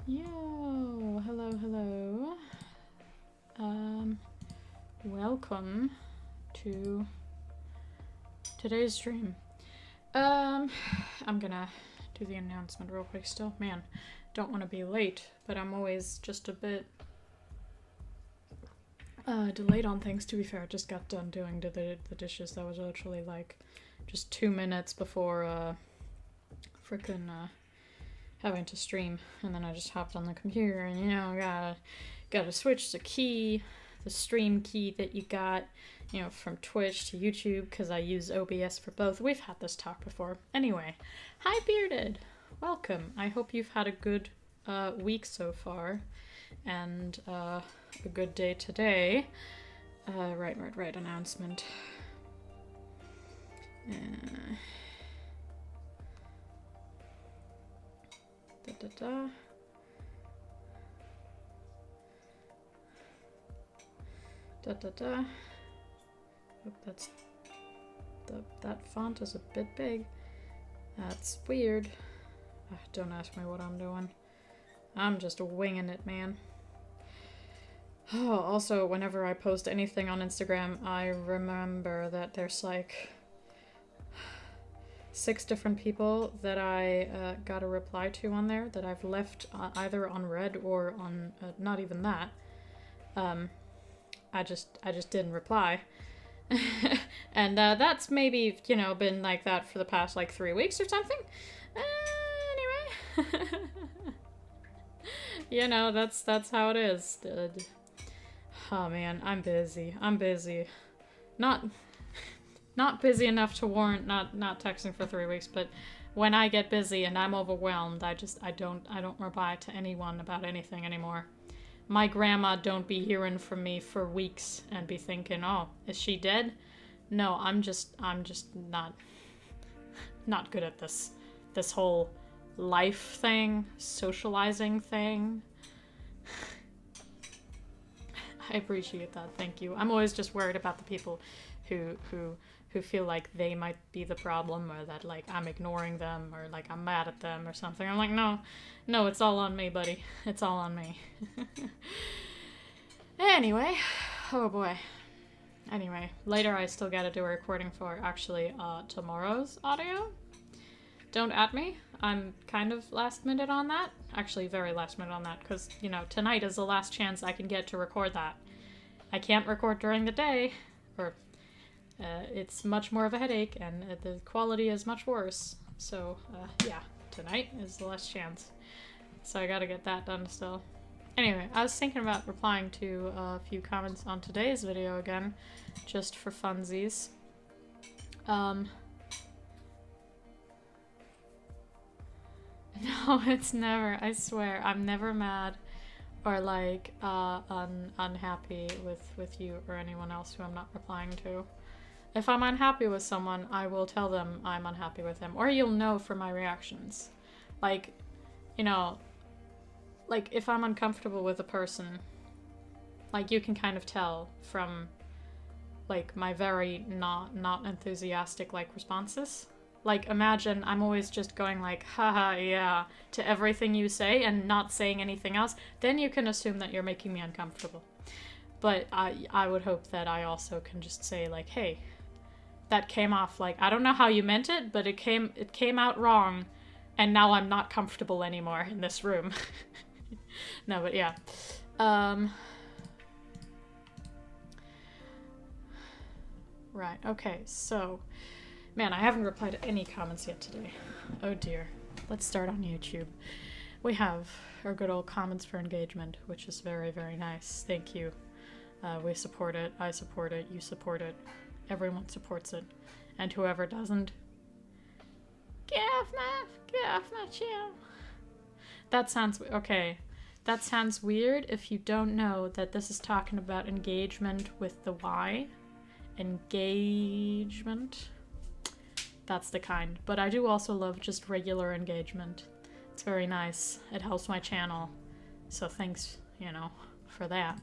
Yo, hello. Welcome to today's stream. I'm gonna do the announcement real quick still. Man, don't want to be late, but I'm always just a bit delayed on things. To be fair, I just got done doing the dishes. That was literally like just 2 minutes before frickin' having to stream, and then I just hopped on the computer and gotta switch the stream key that you got from Twitch to YouTube, because I use OBS for both. We've had this talk before. Anyway, hi Bearded, welcome. I hope you've had a good week so far, and a good day today. Right, announcement. Hope that font is a bit big. That's weird. Don't ask me what I'm doing. I'm just winging it, man. Oh, also, whenever I post anything on Instagram, I remember that there's like 6 different people that I got a reply to on there that I've left either unread or on not even that. I just didn't reply. And that's maybe, been like that for the past like 3 weeks or something. Anyway. That's how it is. Oh man, I'm busy. Not busy enough to warrant not texting for 3 weeks, but when I get busy and I'm overwhelmed, I don't reply to anyone about anything anymore. My grandma don't be hearing from me for weeks and be thinking, oh, is she dead? No, I'm just not good at this whole life thing, socializing thing. I appreciate that, thank you. I'm always just worried about the people who feel like they might be the problem, or that like I'm ignoring them, or like I'm mad at them or something. I'm like, no, it's all on me, buddy. It's all on me. Anyway, oh boy. Anyway, later I still gotta do a recording for actually tomorrow's audio. Don't at me. I'm kind of last minute on that. Actually, very last minute on that, because, tonight is the last chance I can get to record that. I can't record during the day, or it's much more of a headache, and the quality is much worse. So, yeah, tonight is the last chance. So I gotta get that done still. Anyway, I was thinking about replying to a few comments on today's video again, just for funsies. No, it's never, I swear, I'm never mad or like unhappy with you or anyone else who I'm not replying to. If I'm unhappy with someone, I will tell them I'm unhappy with them, or you'll know from my reactions. Like, like if I'm uncomfortable with a person, like you can kind of tell from like my very not enthusiastic like responses. Like, imagine I'm always just going like, haha, yeah, to everything you say and not saying anything else. Then you can assume that you're making me uncomfortable. But I would hope that I also can just say like, hey, that came off like, I don't know how you meant it, but it came out wrong, and now I'm not comfortable anymore in this room. No, but yeah. Right, okay, so... Man, I haven't replied to any comments yet today. Oh dear. Let's start on YouTube. We have our good old comments for engagement, which is very, very nice. Thank you. We support it. I support it. You support it. Everyone supports it. And whoever doesn't, get off my channel. That sounds... Okay. That sounds weird if you don't know that this is talking about engagement with the Y. Engagement. That's the kind. But I do also love just regular engagement. It's very nice. It helps my channel. So thanks, for that.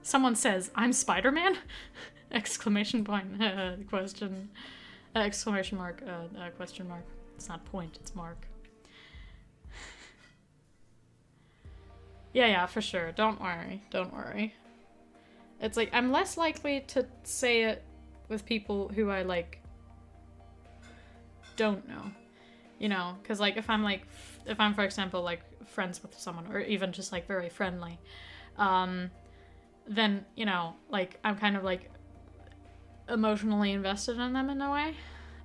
Someone says, I'm Spider-Man? Exclamation point, question. Exclamation mark, question mark. It's not point, it's mark. Yeah, for sure. Don't worry. It's like, I'm less likely to say it with people who I, like, don't know. You know, because, like, if I'm, for example, like, friends with someone, or even just, like, very friendly, then, you know, like, I'm kind of, like, emotionally invested in them in a way,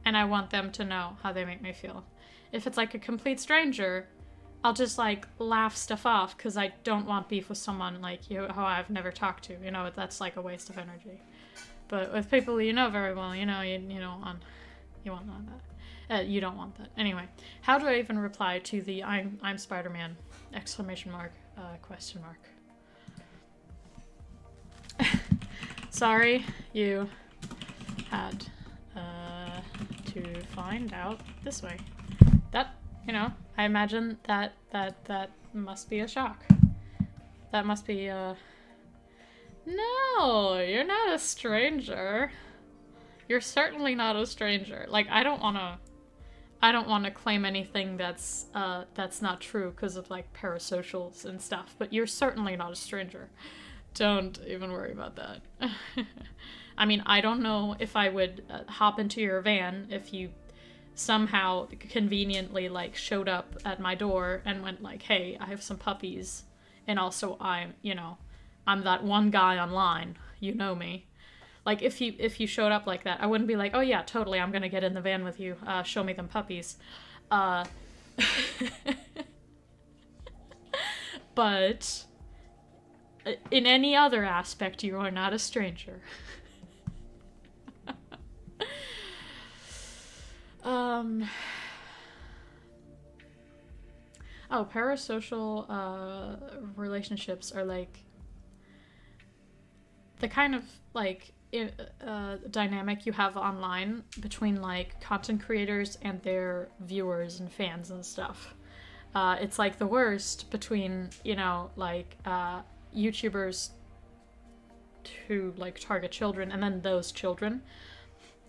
and I want them to know how they make me feel. If it's, like, a complete stranger, I'll just, like, laugh stuff off, because I don't want beef with someone, like, who I've never talked to, you know, that's, like, a waste of energy. But with people you know very well, you know, you want that. You don't want that. Anyway, how do I even reply to the I'm Spider-Man, ! Question mark. Sorry, you had to find out this way. That, you know, I imagine that must be a shock. That must be, No, you're not a stranger. You're certainly not a stranger. Like, I don't want to claim anything that's not true because of, like, parasocials and stuff, but you're certainly not a stranger. Don't even worry about that. I mean, I don't know if I would hop into your van if you somehow conveniently, like, showed up at my door and went, like, hey, I have some puppies, and also I'm that one guy online, you know me. Like, if you showed up like that, I wouldn't be like, oh yeah, totally, I'm gonna get in the van with you, show me them puppies. But in any other aspect, you are not a stranger. Oh, parasocial relationships are, like, the kind of, like, dynamic you have online between, like, content creators and their viewers and fans and stuff. It's, like, the worst between, you know, like, YouTubers who, like, target children and then those children.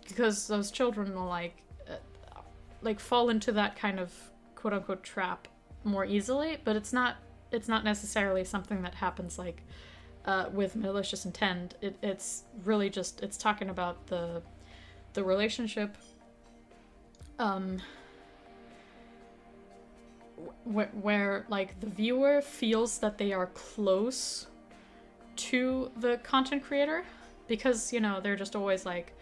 Because those children will, like, fall into that kind of quote-unquote trap more easily, but it's not necessarily something that happens, like, with malicious intent. It's really just, it's talking about the relationship where, like, the viewer feels that they are close to the content creator because, you know, they're just always, like,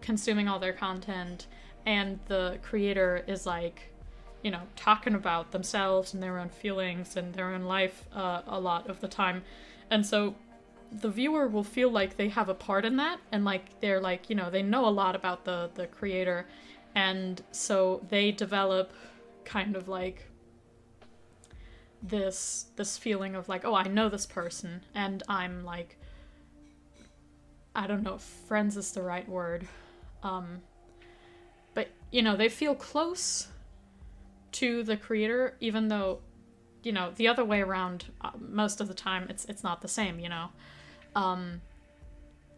consuming all their content, and the creator is, like, you know, talking about themselves and their own feelings and their own life a lot of the time. And so the viewer will feel like they have a part in that, and, like, they're, like, you know, they know a lot about the creator, and so they develop kind of, like, this feeling of, like, oh, I know this person, and I'm, like, I don't know if friends is the right word, but, you know, they feel close to the creator, even though, you know, the other way around, most of the time, it's not the same, you know.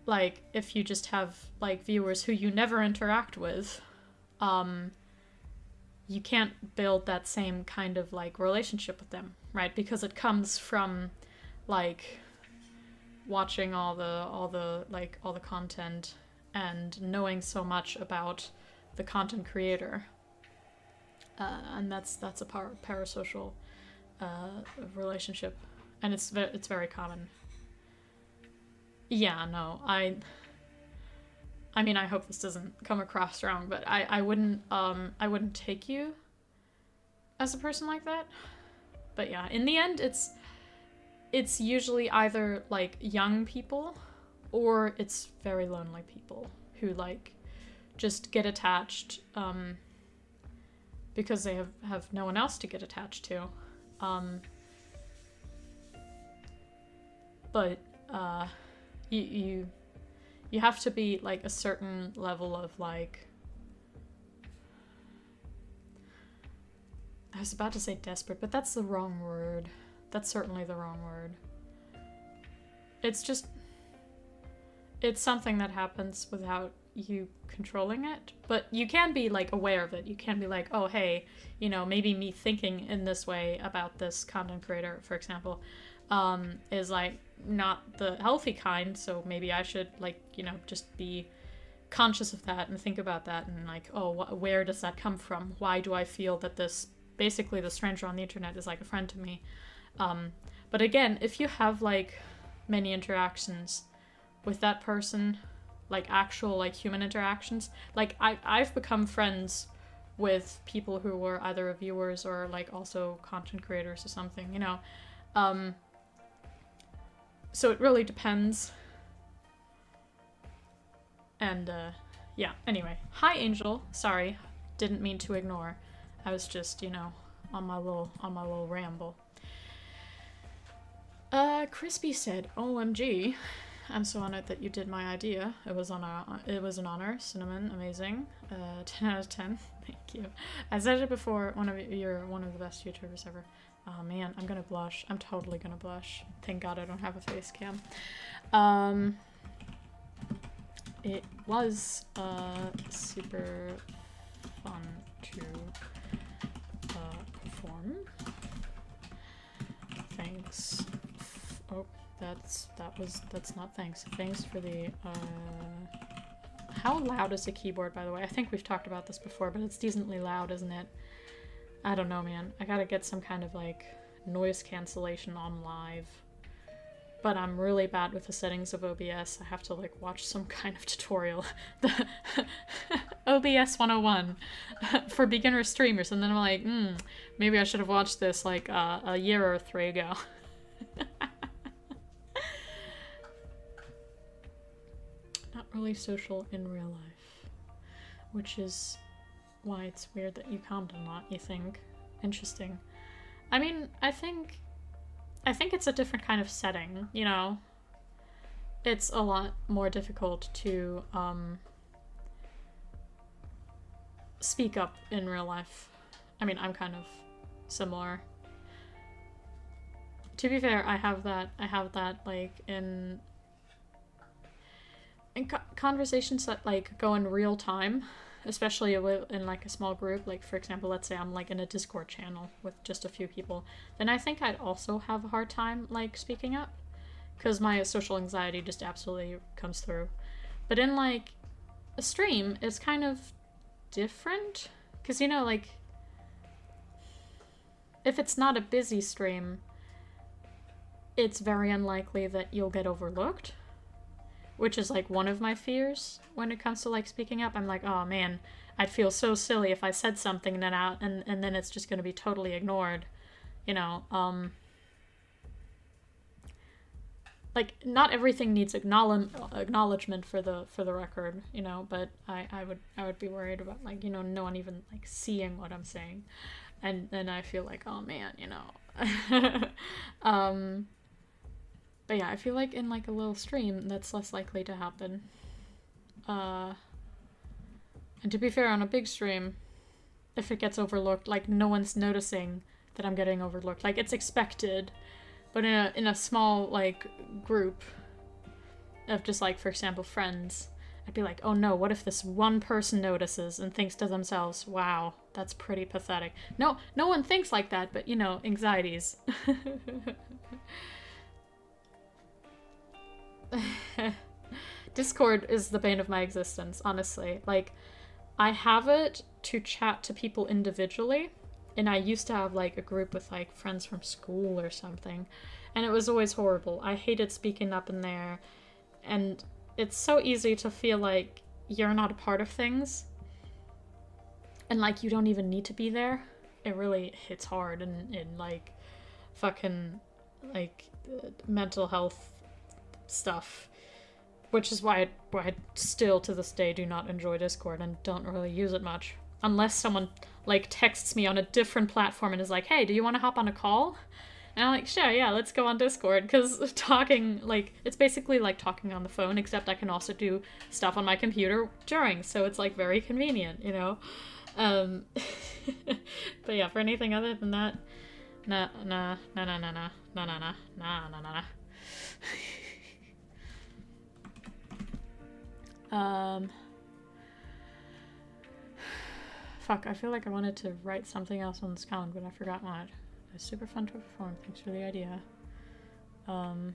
Like, if you just have, like, viewers who you never interact with, you can't build that same kind of, like, relationship with them, right? Because it comes from, like, watching all the content and knowing so much about the content creator. And that's a parasocial relationship, and it's very common. Yeah, no, I mean, I hope this doesn't come across wrong, but I wouldn't take you as a person like that. But yeah, in the end, it's usually either, like, young people, or it's very lonely people who, like, just get attached because they have no one else to get attached to. But you have to be, like, a certain level of, like, I was about to say desperate, but that's the wrong word. That's certainly the wrong word. It's just, it's something that happens without you controlling it, but you can be like aware of it. You can be like, oh hey, you know, maybe me thinking in this way about this content creator, for example, is like not the healthy kind, so maybe I should, like, you know, just be conscious of that and think about that and like, oh, where does that come from? Why do I feel that this, basically the stranger on the internet is like a friend to me? But again, if you have like many interactions with that person, like actual like human interactions, like I've become friends with people who were either viewers or like also content creators or something, you know. So it really depends. And yeah, anyway. Hi Angel. Sorry. Didn't mean to ignore. I was just, you know, on my little ramble. Crispy said, OMG. I'm so honored that you did my idea. It was an honor. Cinnamon, amazing. 10 out of 10. Thank you. I said it before, you're one of the best YouTubers ever. Oh man, I'm gonna blush. I'm totally gonna blush. Thank God I don't have a face cam. It was super fun to perform. Thanks. Oh, that's not thanks. Thanks for the how loud is the keyboard, by the way? I think we've talked about this before, but it's decently loud, isn't it? I don't know, man. I gotta get some kind of like noise cancellation on live. But I'm really bad with the settings of OBS. I have to like watch some kind of tutorial. The OBS 101 for beginner streamers. And then I'm like, maybe I should have watched this like a year or 3 ago. Not really social in real life. Which is why it's weird that you comment a lot, you think. Interesting. I mean, I think it's a different kind of setting, you know? It's a lot more difficult to speak up in real life. I mean, I'm kind of similar. To be fair, I have that like in conversations that like go in real time, especially in like a small group. Like for example, let's say I'm like in a Discord channel with just a few people, then I think I'd also have a hard time like speaking up because my social anxiety just absolutely comes through. But in like a stream, it's kind of different because, you know, like if it's not a busy stream, it's very unlikely that you'll get overlooked, which is like one of my fears when it comes to like speaking up. I'm like, oh man, I'd feel so silly if I said something and then it's just gonna be totally ignored, you know. Like not everything needs acknowledgement for the record, you know. But I would be worried about like, you know, no one even like seeing what I'm saying, and then I feel like, oh man, you know. But yeah, I feel like in like a little stream, that's less likely to happen. And to be fair, on a big stream, if it gets overlooked, like no one's noticing that I'm getting overlooked. Like it's expected, but in a small like group of just like, for example, friends, I'd be like, oh no, what if this one person notices and thinks to themselves, wow, that's pretty pathetic. No one thinks like that, but you know, anxieties. Discord is the bane of my existence, honestly. Like, I have it to chat to people individually, and I used to have like a group with like friends from school or something, and it was always horrible. I hated speaking up in there, and it's so easy to feel like you're not a part of things, and like you don't even need to be there. It really hits hard in like fucking like mental health stuff, which is why I still to this day do not enjoy Discord and don't really use it much, unless someone like texts me on a different platform and is like, hey, do you want to hop on a call? And I'm like, sure, yeah, let's go on Discord, because talking, like, it's basically like talking on the phone, except I can also do stuff on my computer during, so it's like very convenient, you know. But yeah, for anything other than that, nah. Fuck, I feel like I wanted to write something else on this comment, but I forgot what. It was super fun to perform. Thanks for the idea. I'm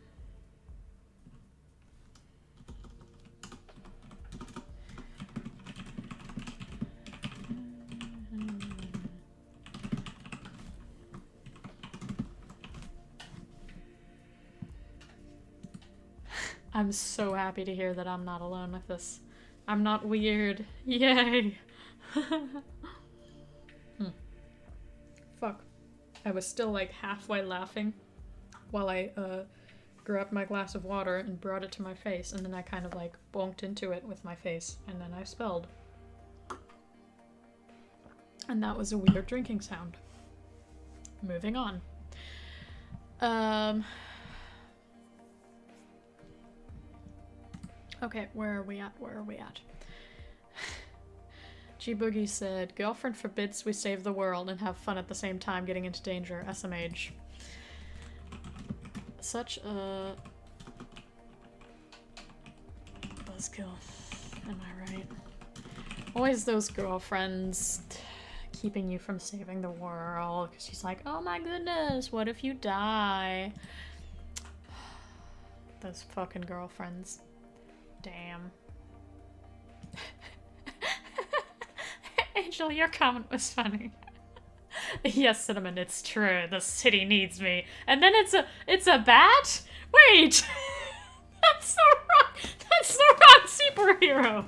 so happy to hear that I'm not alone with this. I'm not weird. Yay! Fuck. I was still like halfway laughing while I grabbed my glass of water and brought it to my face, and then I kind of like bonked into it with my face, and then I spelled. And that was a weird drinking sound. Moving on. Okay, where are we at? G Boogie said, girlfriend forbids we save the world and have fun at the same time getting into danger. SMH. Such a buzzkill. Am I right? Always those girlfriends keeping you from saving the world because she's like, oh my goodness, what if you die? Those fucking girlfriends. Damn. Angel, your comment was funny. Yes, Cinnamon, it's true. The city needs me. And then it's a bat? Wait! That's the wrong superhero!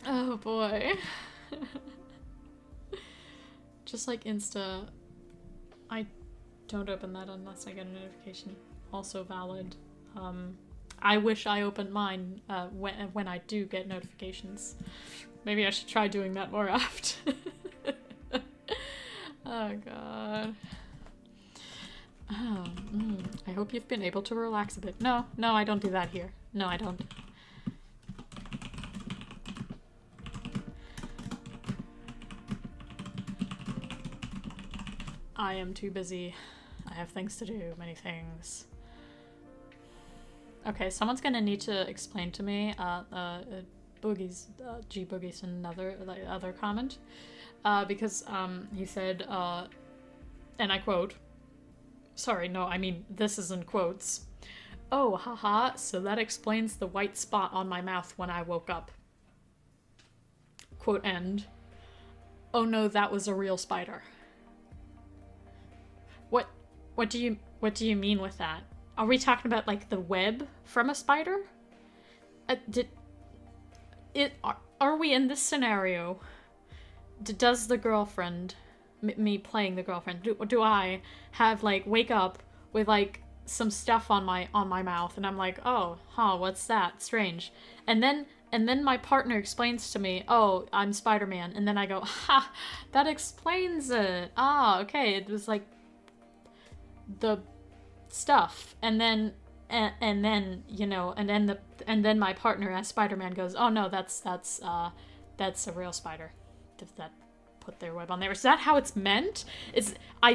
Oh boy. Just like Insta, I don't open that unless I get a notification. Also valid. I wish I opened mine when I do get notifications. Maybe I should try doing that more often. Oh god. Oh, I hope you've been able to relax a bit. No, I don't do that here. No, I don't. I am too busy. I have things to do, many things. Okay, someone's gonna need to explain to me, Boogie's, G Boogie's another comment, because, he said, and I quote, sorry, no, I mean, this is in quotes, oh, haha, so that explains the white spot on my mouth when I woke up. Quote end. Oh no, that was a real spider. What do you mean with that? Are we talking about like the web from a spider? Are we in this scenario? Does the girlfriend, me playing the girlfriend, do I have like wake up with like some stuff on my mouth and I'm like, oh, huh, what's that? Strange. And then my partner explains to me, oh, I'm Spider-Man, and then I go, ha, that explains it. Ah, okay, it was like the stuff, and then you know, and then my partner as Spider-Man goes, oh no, that's a real spider that put their web on there. Is that how it's meant? Is I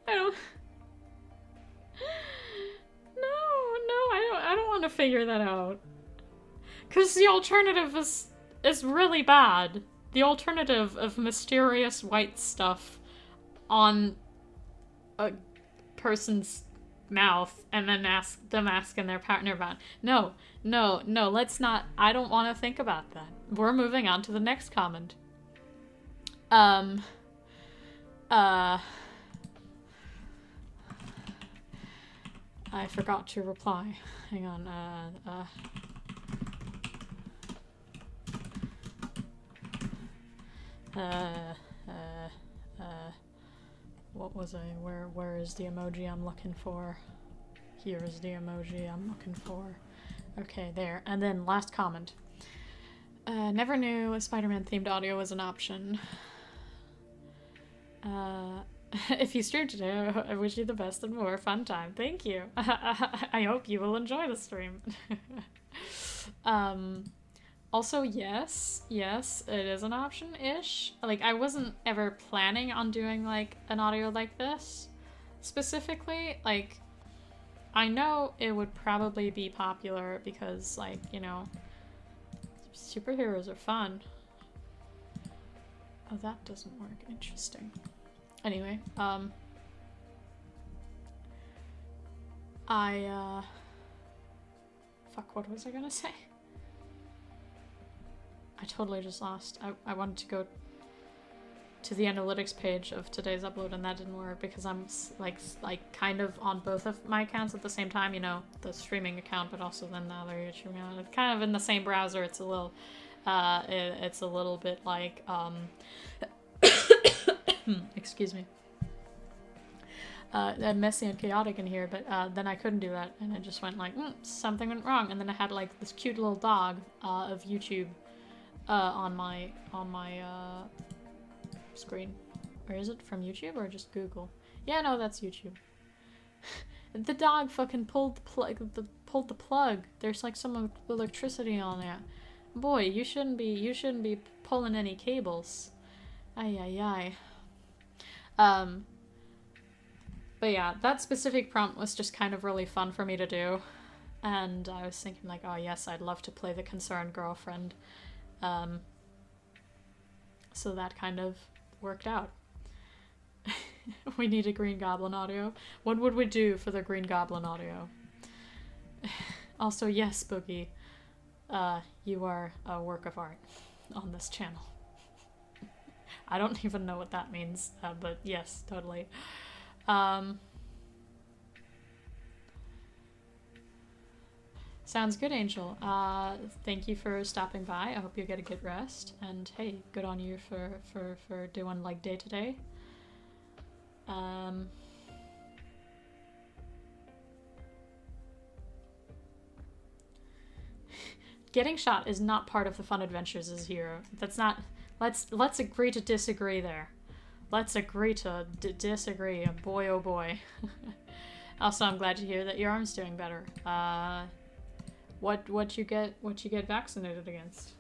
don't. I don't want to figure that out. Because the alternative is really bad. The alternative of mysterious white stuff on a person's mouth and then asking their partner about. No, let's not. I don't want to think about that. We're moving on to the next comment. I forgot to reply. Hang on, what was I? Where is the emoji I'm looking for? Here is the emoji I'm looking for. Okay, there. And then last comment. Never knew a Spider-Man themed audio was an option. If you stream today, I wish you the best and more fun time. Thank you. I hope you will enjoy the stream. Also, yes, it is an option-ish. Like, I wasn't ever planning on doing, like, an audio like this, specifically. Like, I know it would probably be popular because, like, you know, superheroes are fun. Oh, that doesn't work. Interesting. Anyway, fuck, what was I gonna say? I totally just lost. I wanted to go to the analytics page of today's upload and that didn't work because I'm like kind of on both of my accounts at the same time, you know, the streaming account but also then the other YouTube account. It's kind of in the same browser. It's a little it's a little bit like excuse me. Messy and chaotic in here, but then I couldn't do that and I just went like something went wrong, and then I had like this cute little dog of YouTube on my screen. Or is it from YouTube or just Google? Yeah, no, that's YouTube. The dog fucking pulled the plug. There's like some electricity on there. Boy, you shouldn't be pulling any cables. Ay. But yeah, that specific prompt was just kind of really fun for me to do. And I was thinking like, oh yes, I'd love to play the concerned girlfriend. So that kind of worked out. We need a Green Goblin audio. What would we do for the Green Goblin audio? Also, yes, Boogie, you are a work of art on this channel. I don't even know what that means, but yes, totally. Sounds good, Angel. Thank you for stopping by. I hope you get a good rest. And hey, good on you for doing like day to day. Getting shot is not part of the fun adventures as a hero. That's not. Let's agree to disagree there. Let's agree to disagree. Boy, oh boy. Also, I'm glad to hear that your arm's doing better. What you get vaccinated against?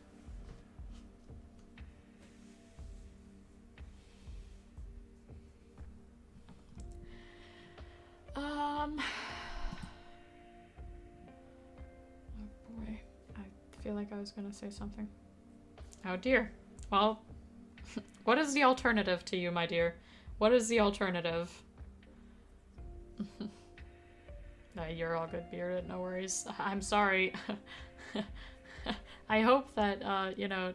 Oh boy, I feel like I was gonna say something. Oh dear. Well, what is the alternative to you, my dear? What is the alternative? You're all good, Bearded. No worries. I'm sorry. I hope that, you know,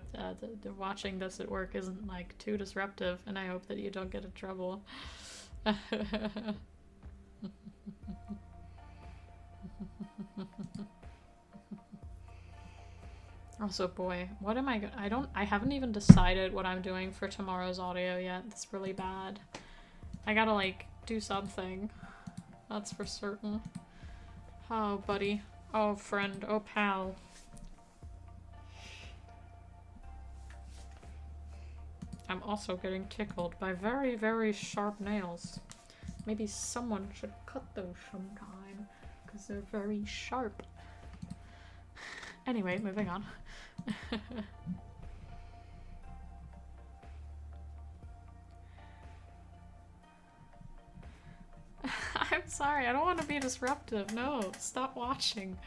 the watching this at work isn't, like, too disruptive, and I hope that you don't get in trouble. Also, boy, what am I haven't even decided what I'm doing for tomorrow's audio yet. That's really bad. I gotta, like, do something. That's for certain. Oh, buddy. Oh, friend. Oh, pal. I'm also getting tickled by very, very sharp nails. Maybe someone should cut those sometime, because they're very sharp. Anyway, moving on. I'm sorry, I don't want to be disruptive. No, stop watching.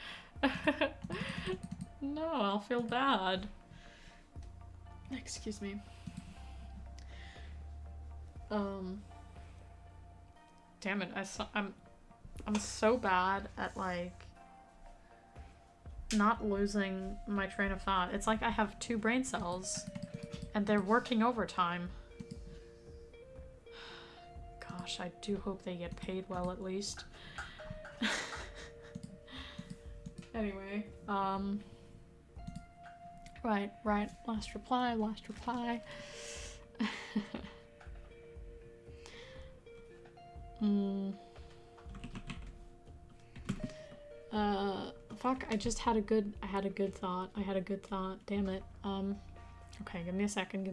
No, I'll feel bad. Excuse me. Damn it, I'm so bad at, like, not losing my train of thought. It's like I have 2 brain cells, and they're working overtime. Gosh, I do hope they get paid well, at least. Anyway, right, last reply. Fuck, I had a good thought. Damn it. Okay, give me a second.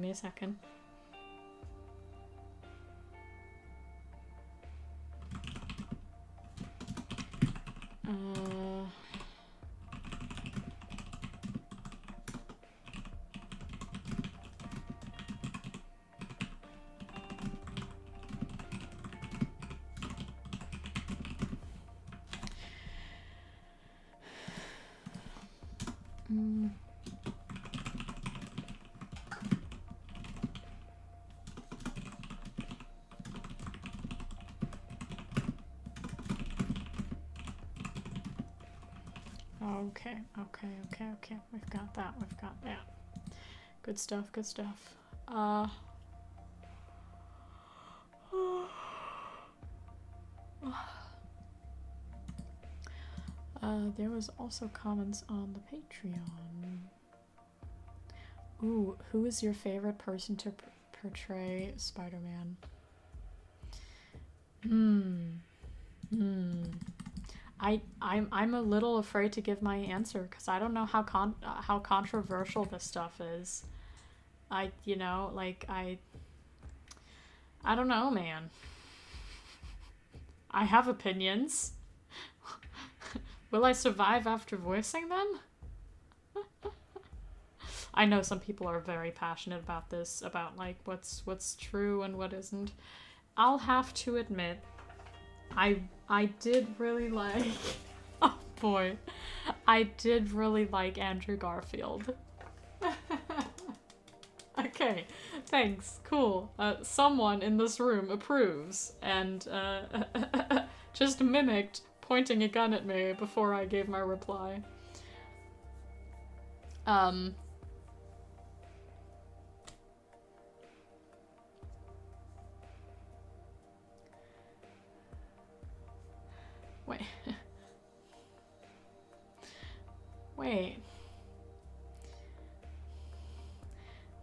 Okay. We've got that. Good stuff. There was also comments on the Patreon. Ooh, who is your favorite person to portray Spider-Man? I'm a little afraid to give my answer because I don't know how controversial this stuff is. I don't know, man. I have opinions. Will I survive after voicing them? I know some people are very passionate about this, about like what's true and what isn't. I'll have to admit, I did really like oh boy. I did really like Andrew Garfield. Okay, thanks. Cool. Someone in this room approves and just mimicked pointing a gun at me before I gave my reply. Wait.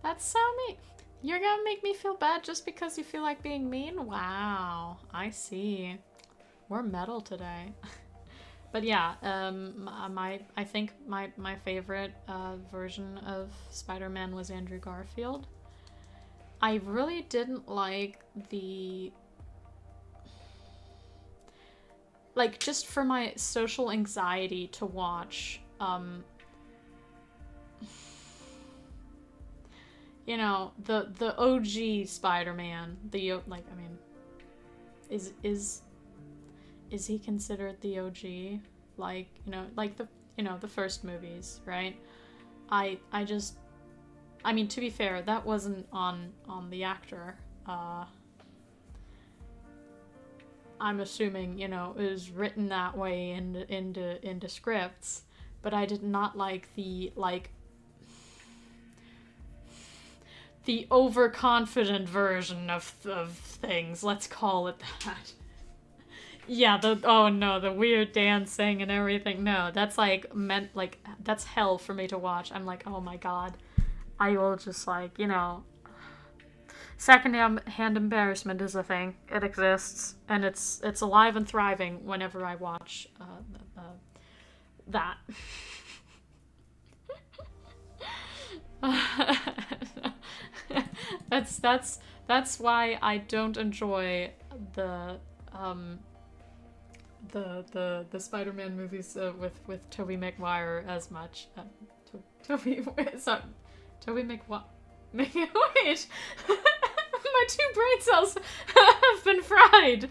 That's so mean. You're gonna make me feel bad just because you feel like being mean? Wow, I see. We're metal today. But yeah, I think my favorite version of Spider-Man was Andrew Garfield. I really didn't like the... Like, just for my social anxiety to watch, you know, the OG Spider-Man, is he considered the OG? Like, the first movies, right? I mean, to be fair, that wasn't on the actor. I'm assuming, it was written that way into scripts, but I did not like the overconfident version of things. Let's call it that. Yeah, the weird dancing and everything. No, that's that's hell for me to watch. I'm like, oh my god. I will just second-hand embarrassment is a thing. It exists, and it's alive and thriving whenever I watch that. That's why I don't enjoy the Spider-Man movies with Tobey Maguire as much. Tobey Maguire. Wait. My two brain cells have been fried.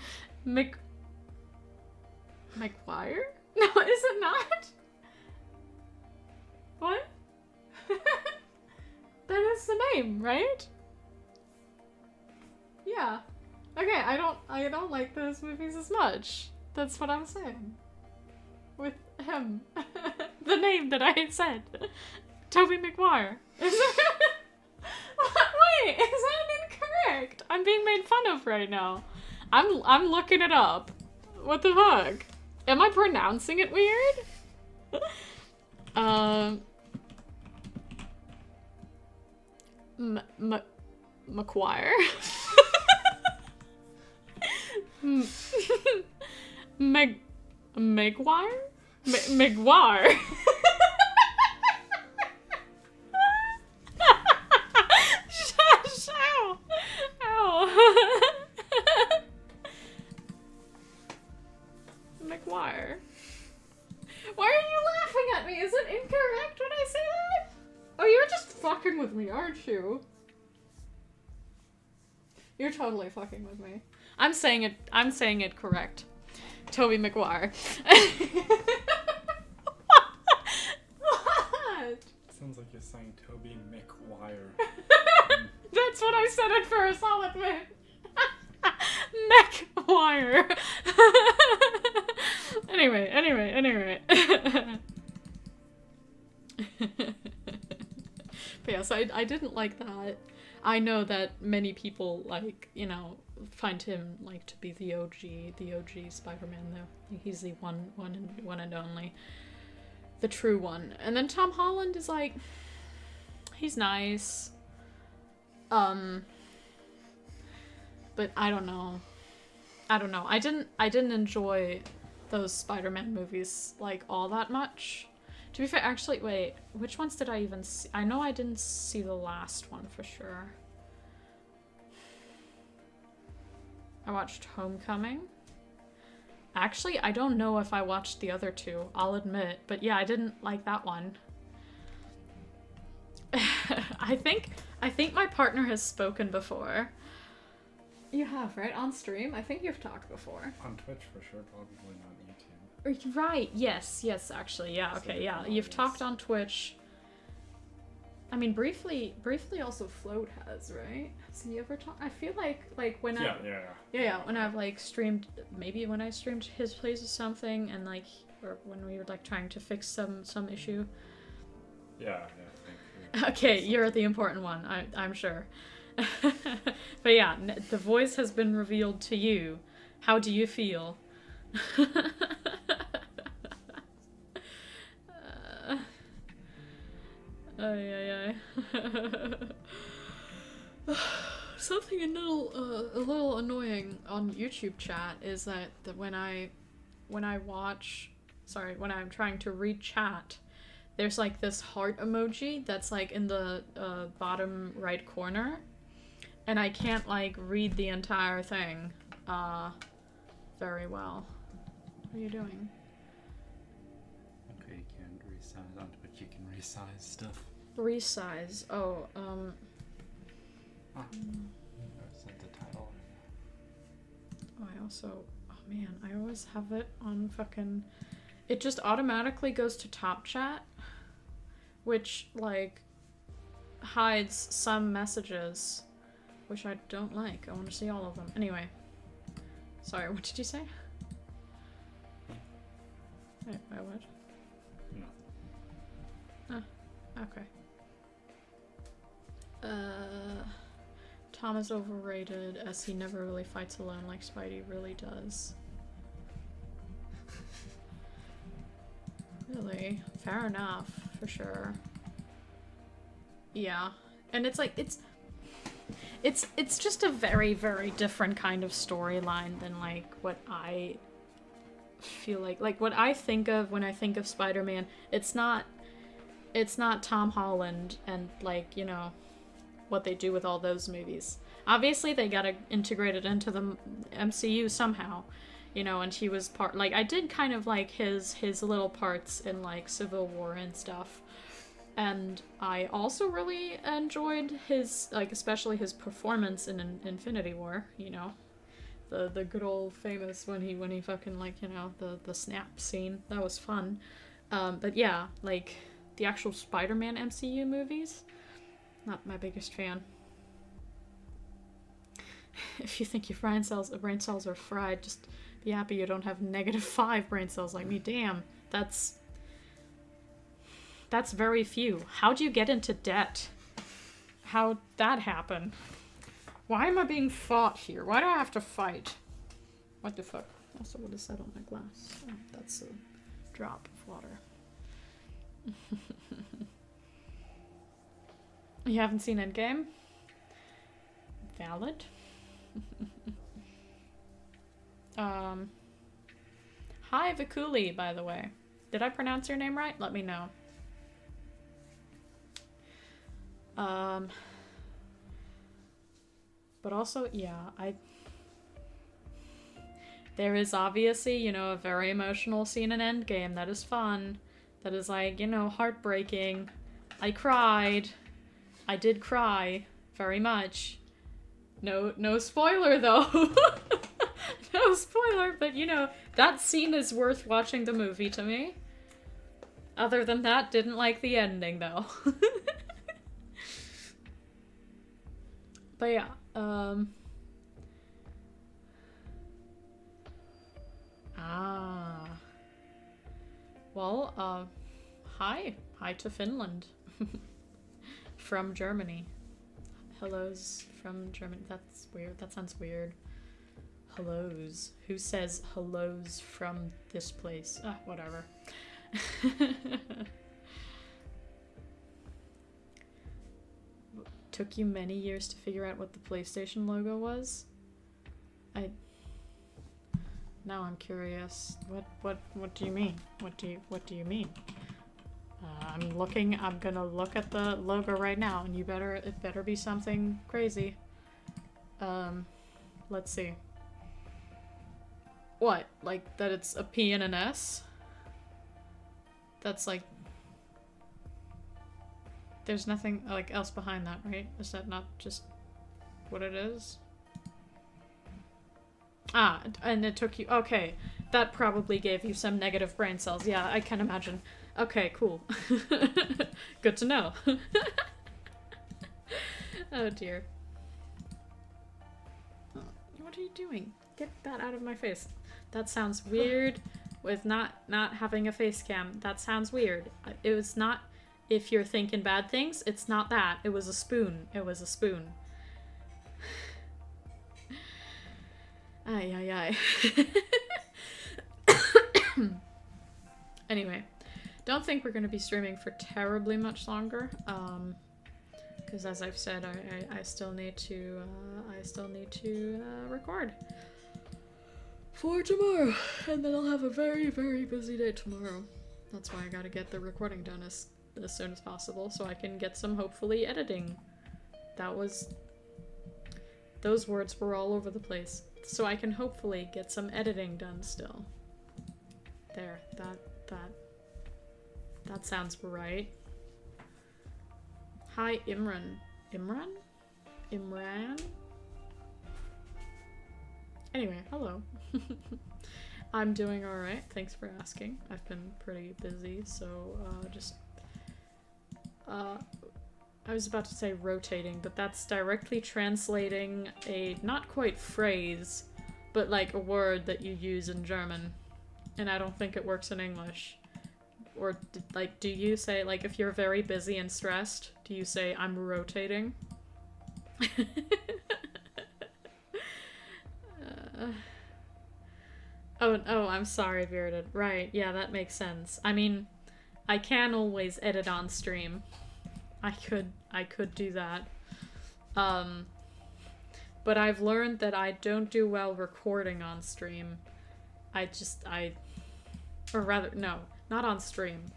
Maguire? No, is it not? What? That is the name, right? Yeah. Okay, I don't like those movies as much. That's what I'm saying. With him. The name that I said. Tobey Maguire. Is it? Wait, is that incorrect? I'm being made fun of right now. I'm looking it up. What the fuck? Am I pronouncing it weird? Maguire? Maguire? Maguire? Ow. Maguire. Why are you laughing at me? Is it incorrect when I say that? Oh, you're just fucking with me, aren't you? You're totally fucking with me. I'm saying it correct. Tobey Maguire. What? Lady McWire. That's what I said at first, I'll admit. McWire. Anyway. But yeah, so I didn't like that. I know that many people, like, you know, find him, like, to be the OG Spider-Man, though. He's the one and only. The true one. And then Tom Holland is, like, he's nice. But I don't know. I didn't enjoy those Spider-Man movies, like, all that much. To be fair, actually, wait, which ones did I even see? I know I didn't see the last one for sure. I watched Homecoming. Actually, I don't know if I watched the other two, I'll admit. But yeah, I didn't like that one. I think my partner has spoken before. You have, right? On stream? I think you've talked before. On Twitch for sure, probably not YouTube. Right, yes, actually, yeah, okay, yeah. You've talked on Twitch. I mean, briefly also Float has, right? Has he ever talked? I feel like when Yeah, when I've, like, streamed, maybe when I streamed his plays or something, and, like, or when we were, like, trying to fix some issue. Yeah. Okay, you're the important one, I'm sure. But yeah, the voice has been revealed to you. How do you feel? Something a little annoying on YouTube chat is that when I'm trying to read chat, there's like this heart emoji that's like in the bottom right corner, and I can't like read the entire thing very well. What are you doing? Okay, you can't resize on Twitch, you can resize stuff. Resize. Oh, Is that the title? Oh, oh man, I always have it on fucking... It just automatically goes to top chat, which, like, hides some messages, which I don't like. I want to see all of them. Anyway. Sorry, what did you say? Wait, what? No. Okay. Tom is overrated as he never really fights alone like Spidey really does. Really? Fair enough, for sure. Yeah. And it's like, it's just a very, very different kind of storyline than like what I feel like what I think of when I think of Spider-Man. It's not Tom Holland and, like, you know, what they do with all those movies. Obviously they gotta integrate it into the MCU somehow, you know, and he was part, like, I did kind of like his little parts in, like, Civil War and stuff. And I also really enjoyed his, like, especially his performance in Infinity War, you know. The good old famous when he fucking, like, you know, the snap scene. That was fun. But yeah, like, the actual Spider-Man MCU movies, not my biggest fan. If you think your brain cells are fried, just be happy you don't have -5 brain cells like me. Damn, that's very few. How'd you get into debt? How'd that happen? Why am I being fought here? Why do I have to fight? What the fuck? Also, what is that on my glass? Oh, that's a drop of water. You haven't seen Endgame? Valid. Hi, Vikuli, by the way. Did I pronounce your name right? Let me know. But also, yeah, there is obviously, you know, a very emotional scene in Endgame that is fun. That is, like, you know, heartbreaking. I cried. I did cry. Very much. No spoiler, though. No spoiler, but, you know, that scene is worth watching the movie to me. Other than that, didn't like the ending, though. But yeah, well, hi. Hi to Finland. From Germany. Hellos from Germany. That's weird. That sounds weird. Hellos. Who says hellos from this place? Ah, whatever. Took you many years to figure out what the PlayStation logo was? Now I'm curious. What do you mean? What do you mean? I'm gonna look at the logo right now, and it better be something crazy. Let's see. What? Like, that it's a P and an S? That's like... There's nothing, like, else behind that, right? Is that not just what it is? Ah, and it took you... Okay, that probably gave you some negative brain cells. Yeah, I can imagine. Okay, cool. Good to know. Oh dear. What are you doing? Get that out of my face. That sounds weird with not having a face cam. That sounds weird. It was not... If you're thinking bad things, it's not that. It was a spoon. It was a spoon. Ay, ay, ay. Anyway, don't think we're going to be streaming for terribly much longer. Because as I've said, I still need to record for tomorrow, and then I'll have a very, very busy day tomorrow. That's why I gotta get the recording done as soon as possible, so I can get some, hopefully, editing. Those words were all over the place. So I can hopefully get some editing done still. There, that sounds right. Hi, Imran. Imran? Anyway, hello. I'm doing alright, thanks for asking. I've been pretty busy, so I was about to say rotating, but that's directly translating a not quite phrase, but like a word that you use in German. And I don't think it works in English. Or, like, do you say, like, if you're very busy and stressed, do you say, I'm rotating? Oh, I'm sorry, Bearded. Right, yeah, that makes sense. I mean, I can always edit on stream. I could do that. But I've learned that I don't do well recording on stream. Or rather, no, not on stream.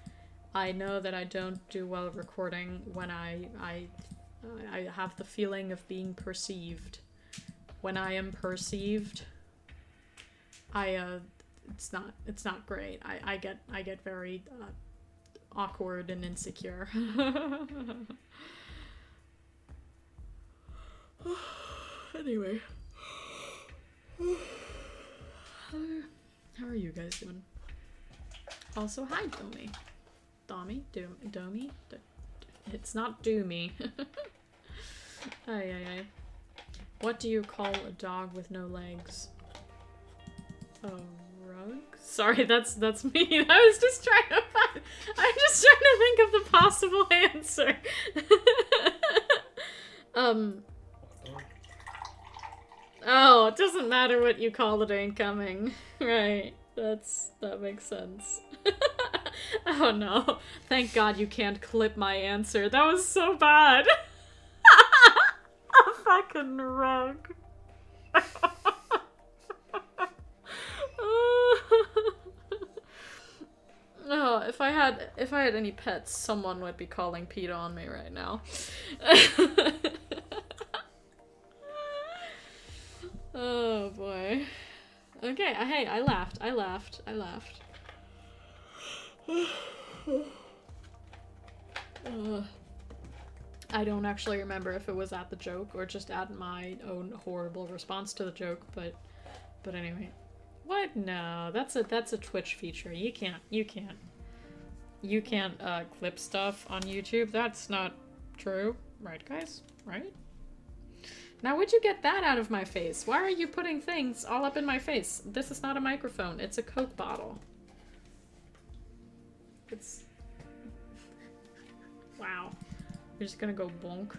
I know that I don't do well recording when I have the feeling of being perceived. When I am perceived, it's not great. I get very awkward and insecure. Anyway. How are you guys doing? Also, hi, Domi. Domi? It's not Doomy. Ay. What do you call a dog with no legs? A rug? Sorry, that's me. I'm just trying to think of the possible answer. Oh, it doesn't matter what you call it, ain't coming. Right. That makes sense. Oh no. Thank God you can't clip my answer. That was so bad. A fucking rug. Oh, if I had any pets, someone would be calling PETA on me right now. Oh boy. Okay, hey, I laughed. I don't actually remember if it was at the joke or just at my own horrible response to the joke, but anyway. What? No, that's a Twitch feature. You can't clip stuff on YouTube. That's not true. Right, guys? Right? Now would you get that out of my face? Why are you putting things all up in my face? This is not a microphone. It's a Coke bottle. It's... Wow. You're just gonna go bonk.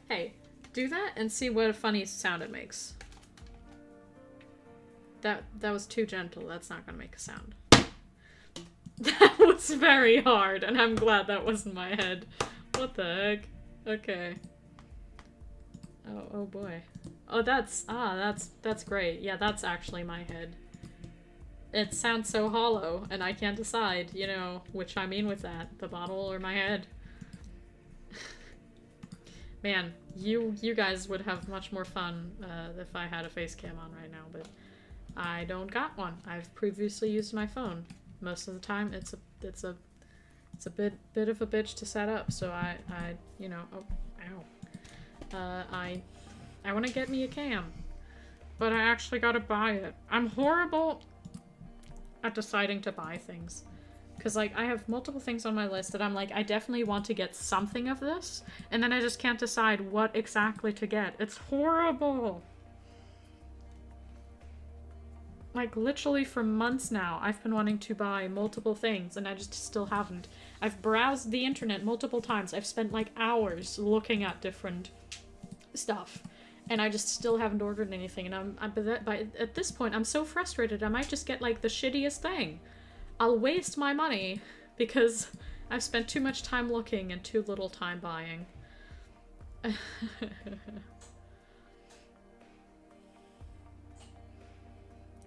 Hey, do that and see what a funny sound it makes. That was too gentle. That's not gonna make a sound. That was very hard, and I'm glad that wasn't my head. What the heck? Okay. Oh boy. Oh, that's great. Yeah, that's actually my head. It sounds so hollow, and I can't decide, you know, which I mean with that. The bottle or my head. Man, you guys would have much more fun if I had a face cam on right now, but I don't got one. I've previously used my phone. Most of the time, it's a bit of a bitch to set up. So I you know, I want to get me a cam, but I actually gotta buy it. I'm horrible at deciding to buy things. Because, like, I have multiple things on my list that I'm like, I definitely want to get something of this, and then I just can't decide what exactly to get. It's horrible! Like, literally for months now, I've been wanting to buy multiple things, and I just still haven't. I've browsed the internet multiple times. I've spent, like, hours looking at different stuff, and I just still haven't ordered anything, and at this point, I'm so frustrated, I might just get, like, the shittiest thing. I'll waste my money because I've spent too much time looking and too little time buying.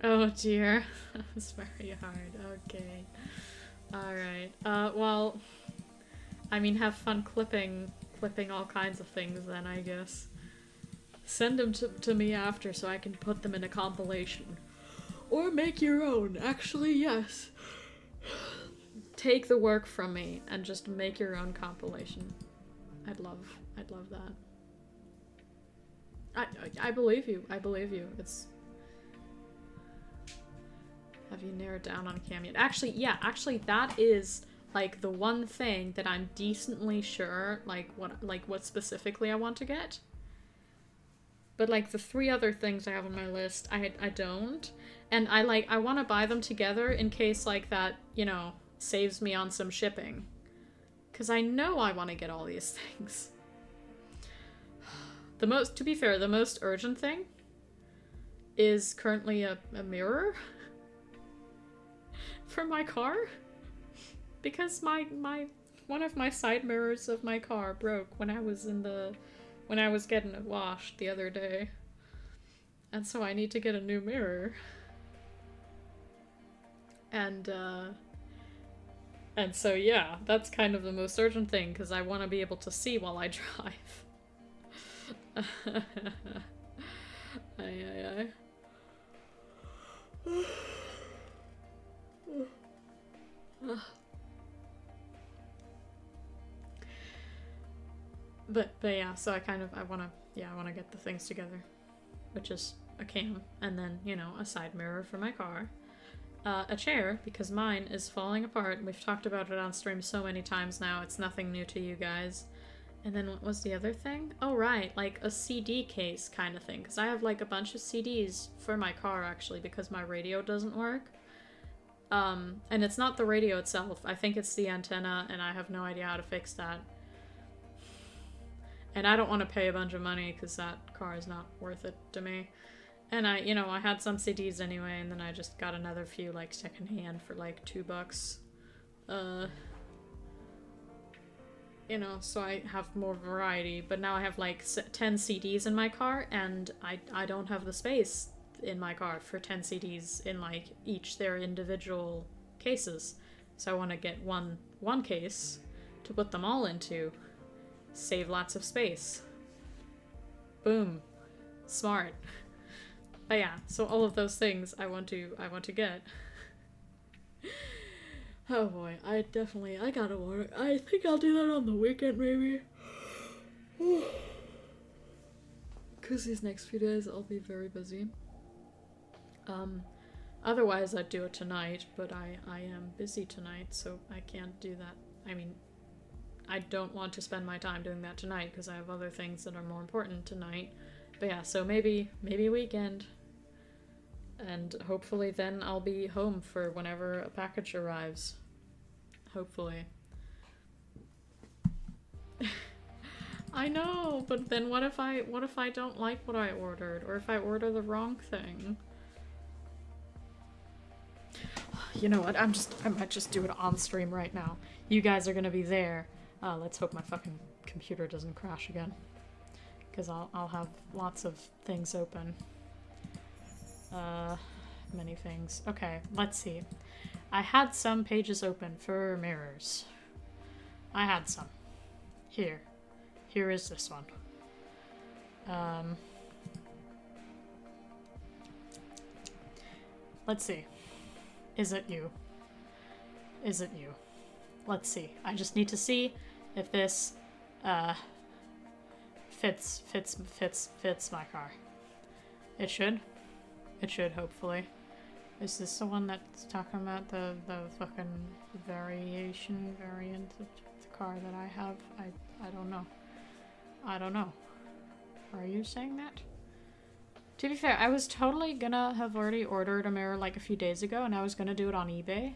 Oh dear. That was very hard. Okay. Alright. Well, I mean, have fun clipping all kinds of things then, I guess. Send them to me after so I can put them in a compilation. Or make your own. Actually, yes. Take the work from me and just make your own compilation. I'd love that. I believe you. I believe you. It's... Have you narrowed down on a cam yet? Actually, yeah, that is, like, the one thing that I'm decently sure, like, what specifically I want to get. But, like, the 3 other things I have on my list, I don't. And I want to buy them together in case, like, that, you know, saves me on some shipping. Because I know I want to get all these things. To be fair, the most urgent thing is currently a mirror for my car. Because one of my side mirrors of my car broke when I was getting it washed the other day. And so I need to get a new mirror. And so yeah, that's kind of the most urgent thing, because I want to be able to see while I drive. Aye. But yeah, so I want to get the things together, which is a cam, and then, you know, a side mirror for my car, a chair, because mine is falling apart. We've talked about it on stream so many times now, it's nothing new to you guys. And then what was the other thing? Oh right, like a CD case kind of thing, because I have like a bunch of CDs for my car actually, because my radio doesn't work. And it's not the radio itself, I think it's the antenna, and I have no idea how to fix that. And I don't want to pay a bunch of money because that car is not worth it to me. And I had some CDs anyway, and then I just got another few, like, secondhand for, like, $2. You know, so I have more variety. But now I have, like, 10 CDs in my car, and I don't have the space in my car for 10 CDs in, like, each their individual cases. So I want to get one case to put them all into. Save lots of space. Boom. Smart. But yeah, so all of those things I want to get. Oh boy, I gotta work. I think I'll do that on the weekend maybe. Cause these next few days I'll be very busy. Otherwise I'd do it tonight, but I am busy tonight, so I can't do that. I mean, I don't want to spend my time doing that tonight because I have other things that are more important tonight. But yeah, so maybe weekend. And hopefully then I'll be home for whenever a package arrives. Hopefully. I know, but then what if I don't like what I ordered? Or if I order the wrong thing? You know what, I might just do it on stream right now. You guys are gonna be there. Let's hope my fucking computer doesn't crash again. Because I'll have lots of things open. Many things. Okay, let's see. I had some pages open for mirrors. I had some. Here. Here is this one. Let's see. Is it you? Is it you? Let's see. I just need to see if this, fits my car. It should. It should, hopefully. Is this the one that's talking about the fucking variant of the car that I have? I don't know. I don't know. Are you saying that? To be fair, I was totally gonna have already ordered a mirror like a few days ago, and I was gonna do it on eBay.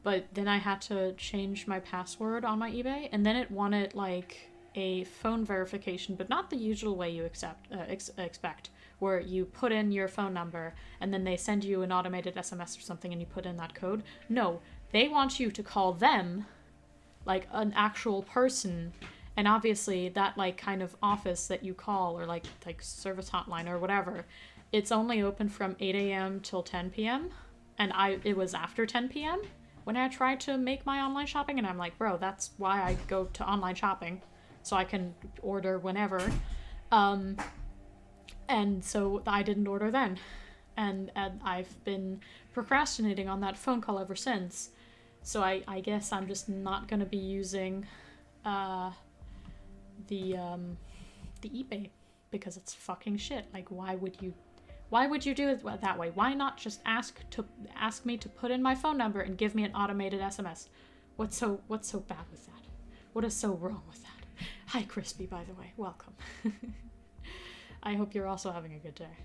But then I had to change my password on my eBay, and then it wanted like a phone verification, but not the usual way you expect, where you put in your phone number and then they send you an automated SMS or something and you put in that code. No, they want you to call them, like an actual person, and obviously that like kind of office that you call or like service hotline or whatever, it's only open from 8 a.m. till 10 p.m. and it was after 10 p.m. when I tried to make my online shopping, and I'm like, bro, that's why I go to online shopping, so I can order whenever. And so I didn't order then. And I've been procrastinating on that phone call ever since. So I guess I'm just not gonna be using the eBay, because it's fucking shit. Like, why would you do it that way? Why not just ask me to put in my phone number and give me an automated SMS? What's so bad with that? What is so wrong with that? Hi, Crispy, by the way. Welcome. I hope you're also having a good day.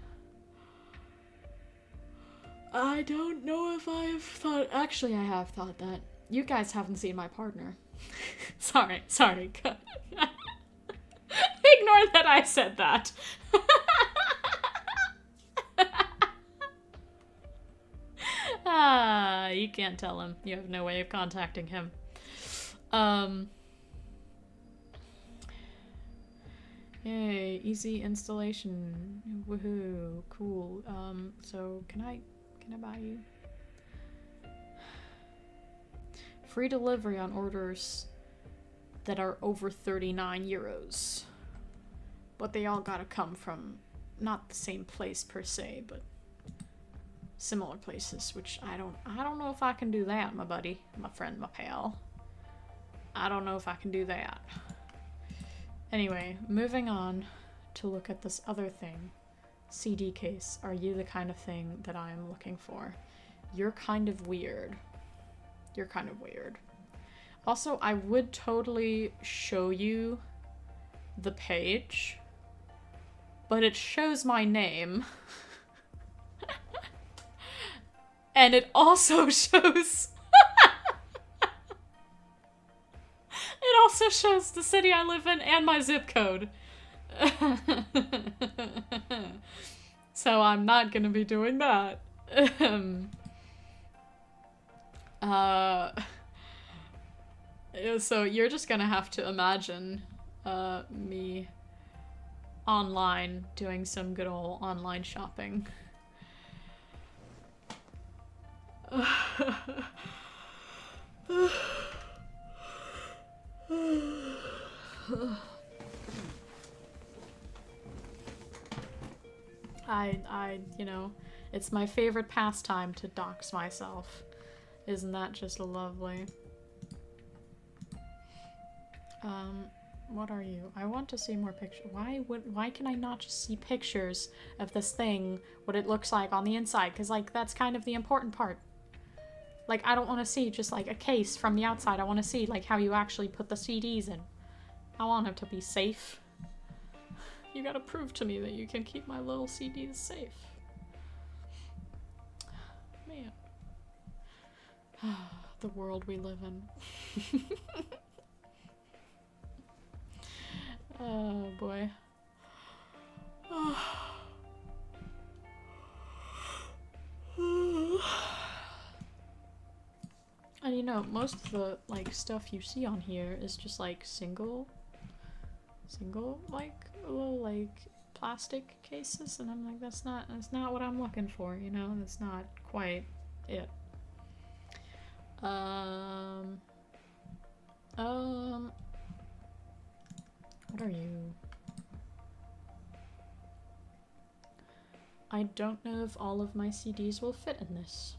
I don't know if I've thought... Actually, I have thought that. You guys haven't seen my partner. Sorry. Ignore that I said that. You can't tell him. You have no way of contacting him. Yay, easy installation. Woohoo, cool. So can I buy you? Free delivery on orders that are over 39 euros. But they all gotta come from not the same place per se, but similar places, which I don't know if I can do that, my buddy, my friend, my pal. I don't know if I can do that. Anyway, moving on to look at this other thing. CD case. Are you the kind of thing that I am looking for? You're kind of weird. You're kind of weird. Also, I would totally show you the page, but it shows my name. And it also shows... It also shows the city I live in and my zip code. So I'm not gonna be doing that. So you're just gonna have to imagine me online doing some good old online shopping. You know, it's my favorite pastime to dox myself. Isn't that just lovely? What are you? I want to see more pictures. Why can I not just see pictures of this thing, what it looks like on the inside? Because, like, that's kind of the important part. Like, I don't want to see just, like, a case from the outside. I want to see, like, how you actually put the CDs in. I want them to be safe. You gotta prove to me that you can keep my little CDs safe. Man. The world we live in. Oh, boy. And you know, most of the, like, stuff you see on here is just, like, single, like, little, like, plastic cases, and I'm like, that's not what I'm looking for, you know? That's not quite it. What are you? I don't know if all of my CDs will fit in this.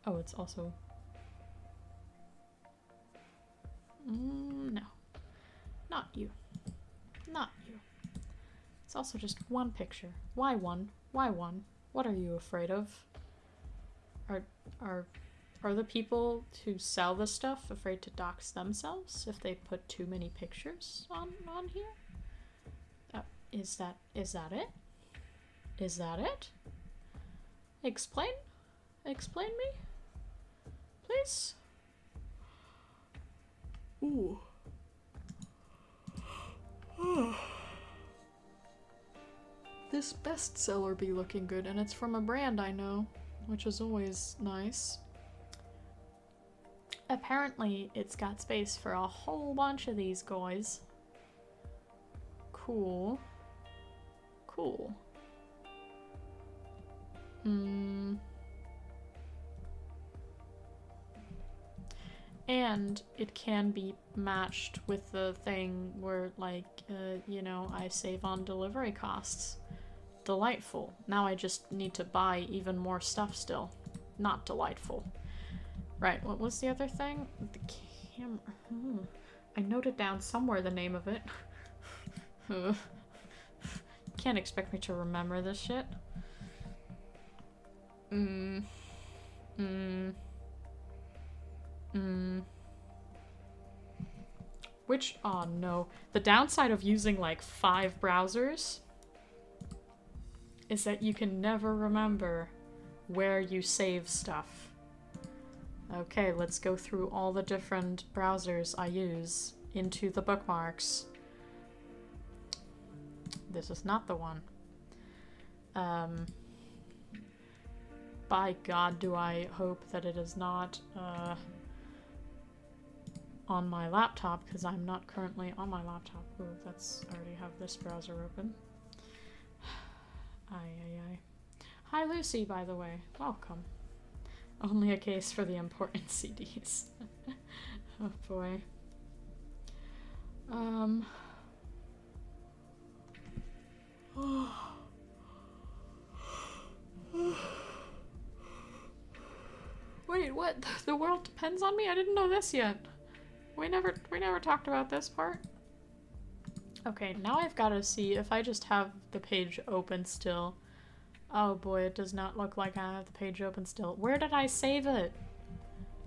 Oh, it's also... no. Not you. Not you. It's also just one picture. Why one? Why one? What are you afraid of? Are the people who sell this stuff afraid to dox themselves if they put too many pictures on here? Is that it? Is that it? Explain? Explain me? Please? Ooh. This bestseller be looking good, and it's from a brand I know, which is always nice. Apparently, it's got space for a whole bunch of these guys. Cool. Cool. And it can be matched with the thing where, like, you know, I save on delivery costs. Delightful. Now I just need to buy even more stuff still. Not delightful. Right, what was the other thing? The camera. I noted down somewhere the name of it. Can't expect me to remember this shit. Which, oh no. The downside of using like 5 browsers is that you can never remember where you save stuff. Okay, let's go through all the different browsers I use into the bookmarks. This is not the one. By God, do I hope that it is not on my laptop, because I'm not currently on my laptop. Ooh, that's, I already have this browser open. Aye. Hi Lucy, by the way. Welcome. Only a case for the important CDs. Oh boy. Wait, what? The world depends on me? I didn't know this yet. We never talked about this part. Okay, now I've got to see if I just have the page open still. Oh boy, it does not look like I have the page open still. Where did I save it?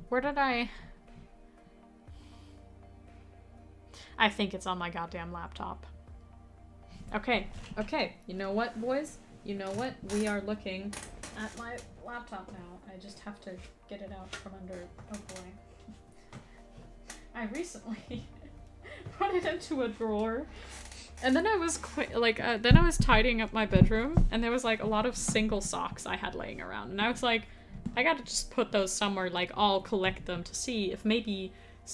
Where did I think it's on my goddamn laptop. Okay. You know what, boys? You know what? We are looking at my laptop now. I just have to get it out from under... Oh boy. I recently put it into a drawer. And then I was then I was tidying up my bedroom, and there was like a lot of single socks I had laying around, and I was like, I gotta just put those somewhere. Like, I'll collect them to see if maybe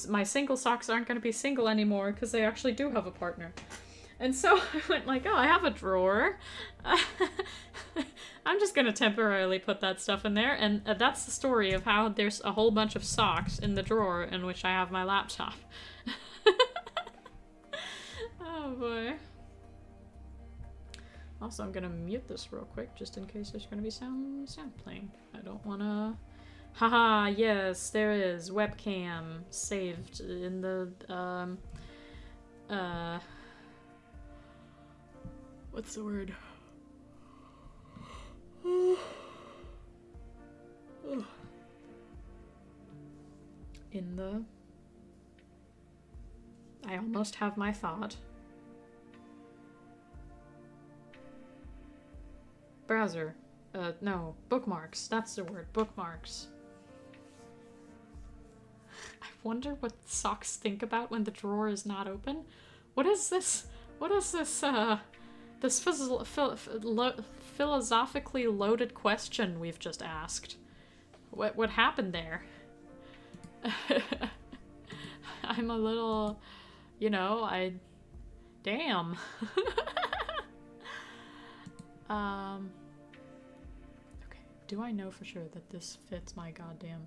my single socks aren't gonna be single anymore because they actually do have a partner. And so I went like, oh, I have a drawer. I'm just gonna temporarily put that stuff in there, and that's the story of how there's a whole bunch of socks in the drawer in which I have my laptop. Oh boy. Also, I'm gonna mute this real quick just in case there's gonna be sound playing. I don't wanna... Haha, yes, there is webcam saved in the, what's the word? in the... I almost have my thought. Browser. No. Bookmarks. That's the word. Bookmarks. I wonder what socks think about when the drawer is not open. What is this? What is this, this philosophically loaded question we've just asked? What happened there? I'm a little... You know, damn. Okay, do I know for sure that this fits my goddamn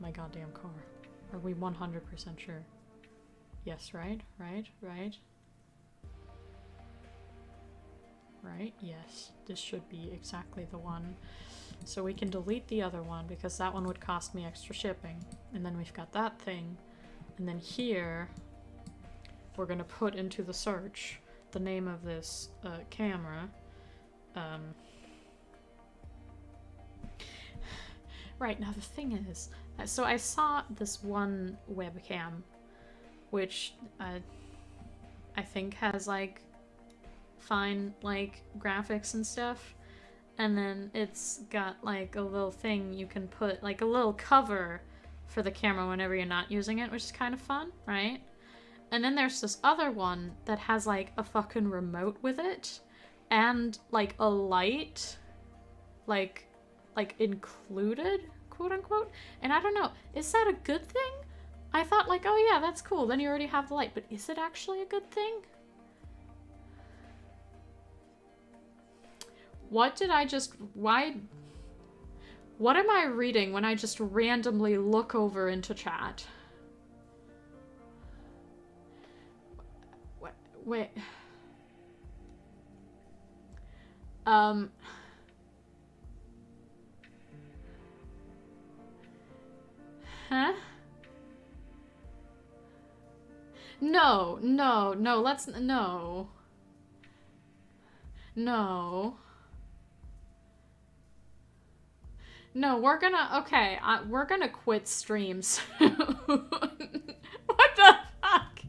car? Are we 100% sure? Yes, right? Right? Right? Yes. This should be exactly the one. So we can delete the other one because that one would cost me extra shipping. And then we've got that thing. And then here... we're gonna put into the search the name of this camera. Right, now the thing is, so I saw this one webcam, which I think has like fine like graphics and stuff, and then it's got like a little thing you can put, like a little cover for the camera whenever you're not using it, which is kind of fun, right? And then there's this other one that has like a fucking remote with it and like a light like included, quote unquote. And I don't know, is that a good thing? I thought like, oh yeah, that's cool, then you already have the light, but is it actually a good thing? What did I just... What am I reading when I just randomly look over into chat? Wait. Huh? No, let's... No. No, we're gonna... Okay, we're gonna quit streams. What the fuck?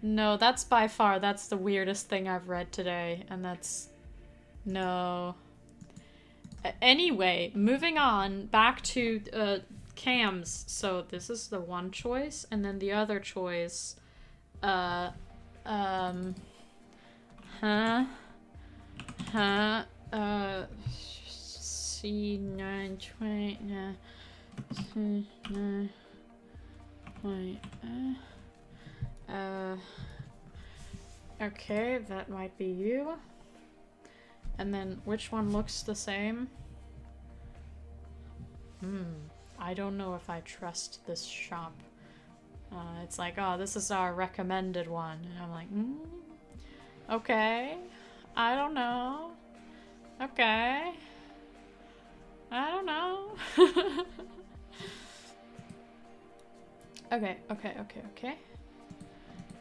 No, that's by far, that's the weirdest thing I've read today, and that's... No. Anyway, moving on, back to, cams. So this is the one choice, and then the other choice, C920, okay, that might be you. And then which one looks the same? I don't know if I trust this shop. It's like, oh, this is our recommended one. And I'm like, okay. I don't know. Okay. I don't know.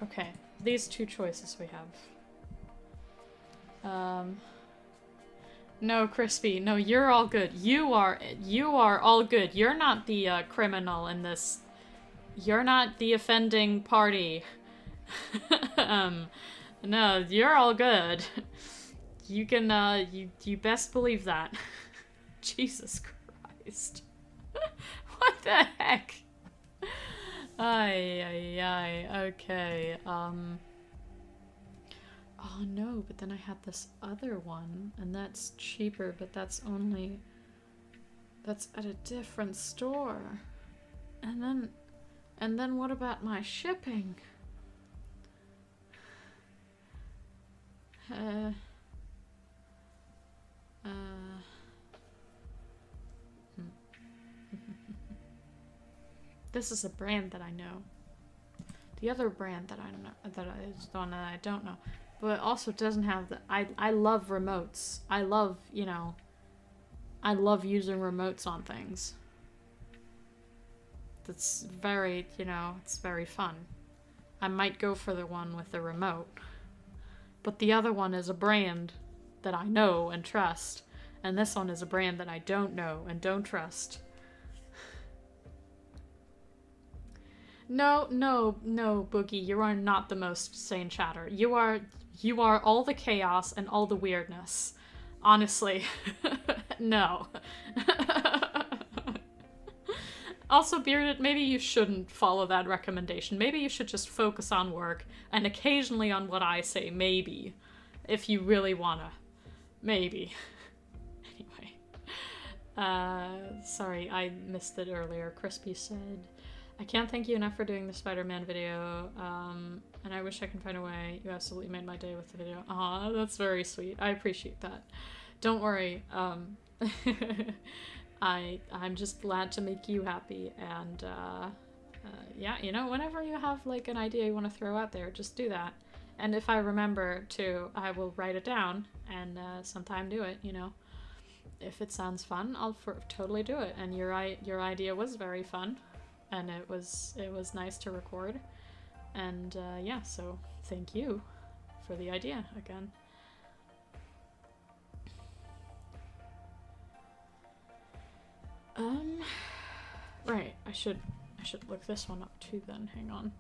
Okay. These two choices we have. No, Crispy. No, you're all good. You are all good. You're not the criminal in this. You're not the offending party. No, you're all good. You can, you best believe that. Jesus Christ. What the heck? Okay, oh no, but then I had this other one, and that's cheaper, but that's at a different store. And then what about my shipping? This is a brand that I know. The other brand that I don't know, that is the one that I don't know, but it also doesn't have the... I love remotes. I love, you know, I love using remotes on things. That's very, you know, it's very fun. I might go for the one with the remote. But the other one is a brand that I know and trust. And this one is a brand that I don't know and don't trust. No, Boogie, you are not the most sane chatter. You are all the chaos and all the weirdness. Honestly. No. Also, Bearded, maybe you shouldn't follow that recommendation. Maybe you should just focus on work and occasionally on what I say, maybe. If you really wanna. Maybe. Anyway. Sorry, I missed it earlier. Crispy said, I can't thank you enough for doing the Spider-Man video, and I wish I can find a way. You absolutely made my day with the video. Aw, that's very sweet. I appreciate that. Don't worry. I'm just glad to make you happy, and yeah, you know, whenever you have like an idea you want to throw out there, just do that. And if I remember to, I will write it down and sometime do it, you know. If it sounds fun, I'll totally do it. And your idea was very fun, and it was nice to record. And yeah, so thank you for the idea again. Right, I should look this one up too then. Hang on.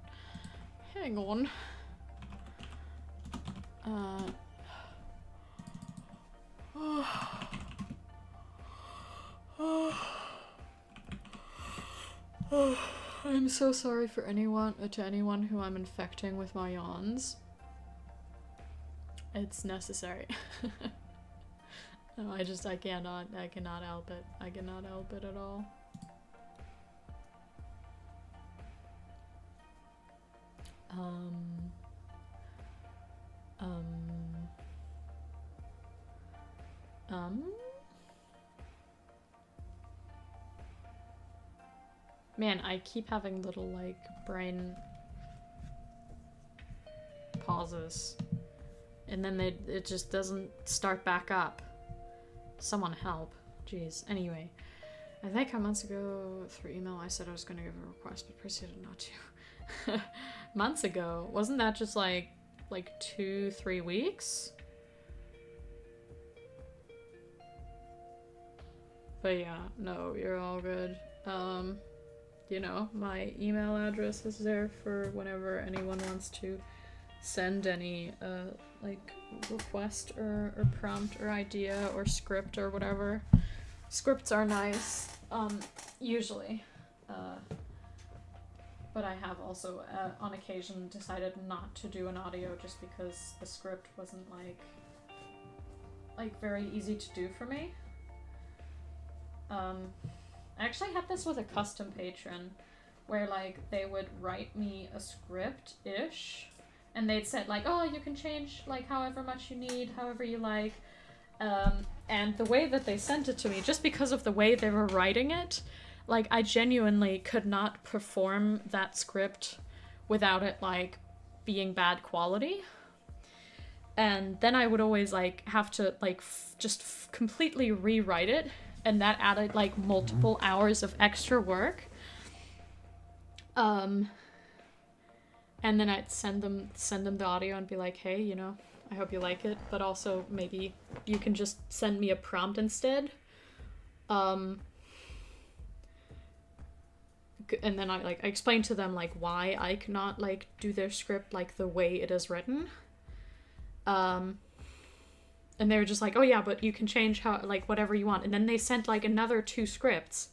I'm so sorry for anyone who I'm infecting with my yawns. It's necessary. No, I cannot help it. I cannot help it at all. Man, I keep having little, like, brain pauses. And then it just doesn't start back up. Someone help. Jeez. Anyway. I think months ago, through email, I said I was going to give a request, but proceeded not to. Months ago? Wasn't that just, like 2-3 weeks? But yeah, no, you're all good. You know, my email address is there for whenever anyone wants to send any, like, request or prompt or idea or script or whatever. Scripts are nice, usually. But I have also, on occasion, decided not to do an audio just because the script wasn't, like very easy to do for me. I actually had this with a custom patron, where, like, they would write me a script-ish, and they'd said, like, oh, you can change, like, however much you need, however you like, and the way that they sent it to me, just because of the way they were writing it, like, I genuinely could not perform that script without it, like, being bad quality. And then I would always, like, have to, like, just completely rewrite it, and that added, like, multiple hours of extra work. And then I'd send them the audio and be like, hey, you know, I hope you like it, but also maybe you can just send me a prompt instead. And then I explained to them, like, why I cannot, like, do their script, like, the way it is written. And they were just like, oh yeah, but you can change how, like, whatever you want. And then they sent, like, another 2 scripts.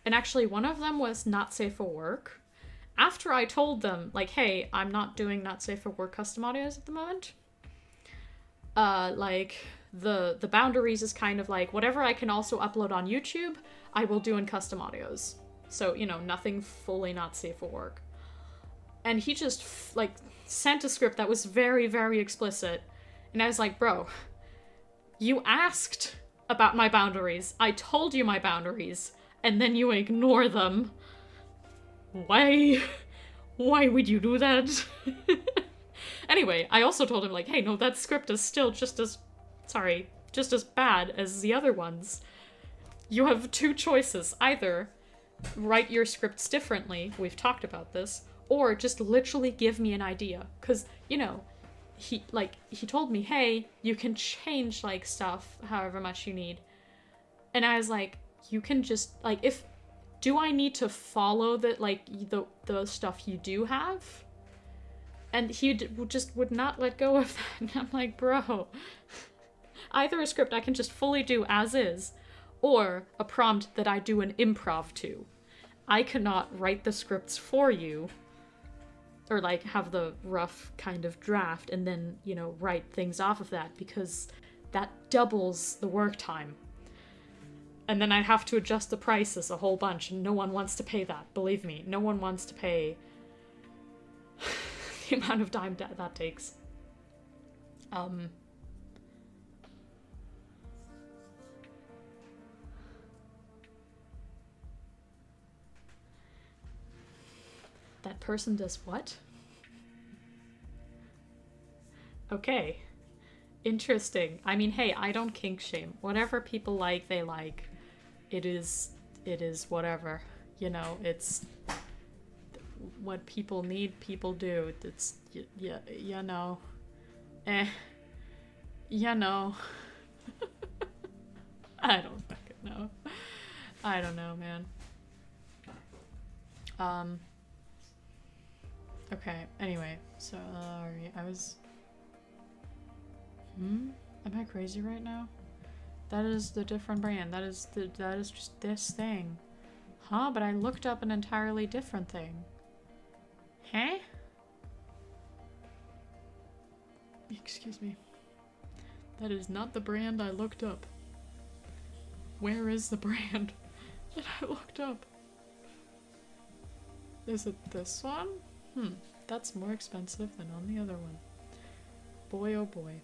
And actually one of them was not safe for work. After I told them, like, hey, I'm not doing not safe for work custom audios at the moment. Like, the boundaries is kind of like, whatever I can also upload on YouTube, I will do in custom audios. So, you know, nothing fully not safe for work. And he just, like, sent a script that was very, very explicit. And I was like, bro, you asked about my boundaries. I told you my boundaries. And then you ignore them. Why would you do that? Anyway, I also told him, like, hey, no, that script is still just as bad as the other ones. You have 2 choices. Either write your scripts differently, we've talked about this, or just literally give me an idea. Because, you know, he told me, hey, you can change, like, stuff however much you need. And I was like, you can just, like, do I need to follow the stuff you do have? And he just would not let go of that. And I'm like, bro, either a script I can just fully do as is, or a prompt that I do an improv to. I cannot write the scripts for you, or, like, have the rough kind of draft and then, you know, write things off of that, because that doubles the work time. And then I'd have to adjust the prices a whole bunch, and no one wants to pay that. Believe me, no one wants to pay the amount of time that takes. That person does what? Okay. Interesting. I mean, hey, I don't kink shame. Whatever people like, they like. It is whatever. You know, it's what people need, people do. It's, you know. You know. I don't fucking know. I don't know, man. Okay, anyway, so, I was... Am I crazy right now? That is the different brand. That is just this thing. Huh? But I looked up an entirely different thing. Huh? Excuse me. That is not the brand I looked up. Where is the brand that I looked up? Is it this one? That's more expensive than on the other one. Boy, oh boy.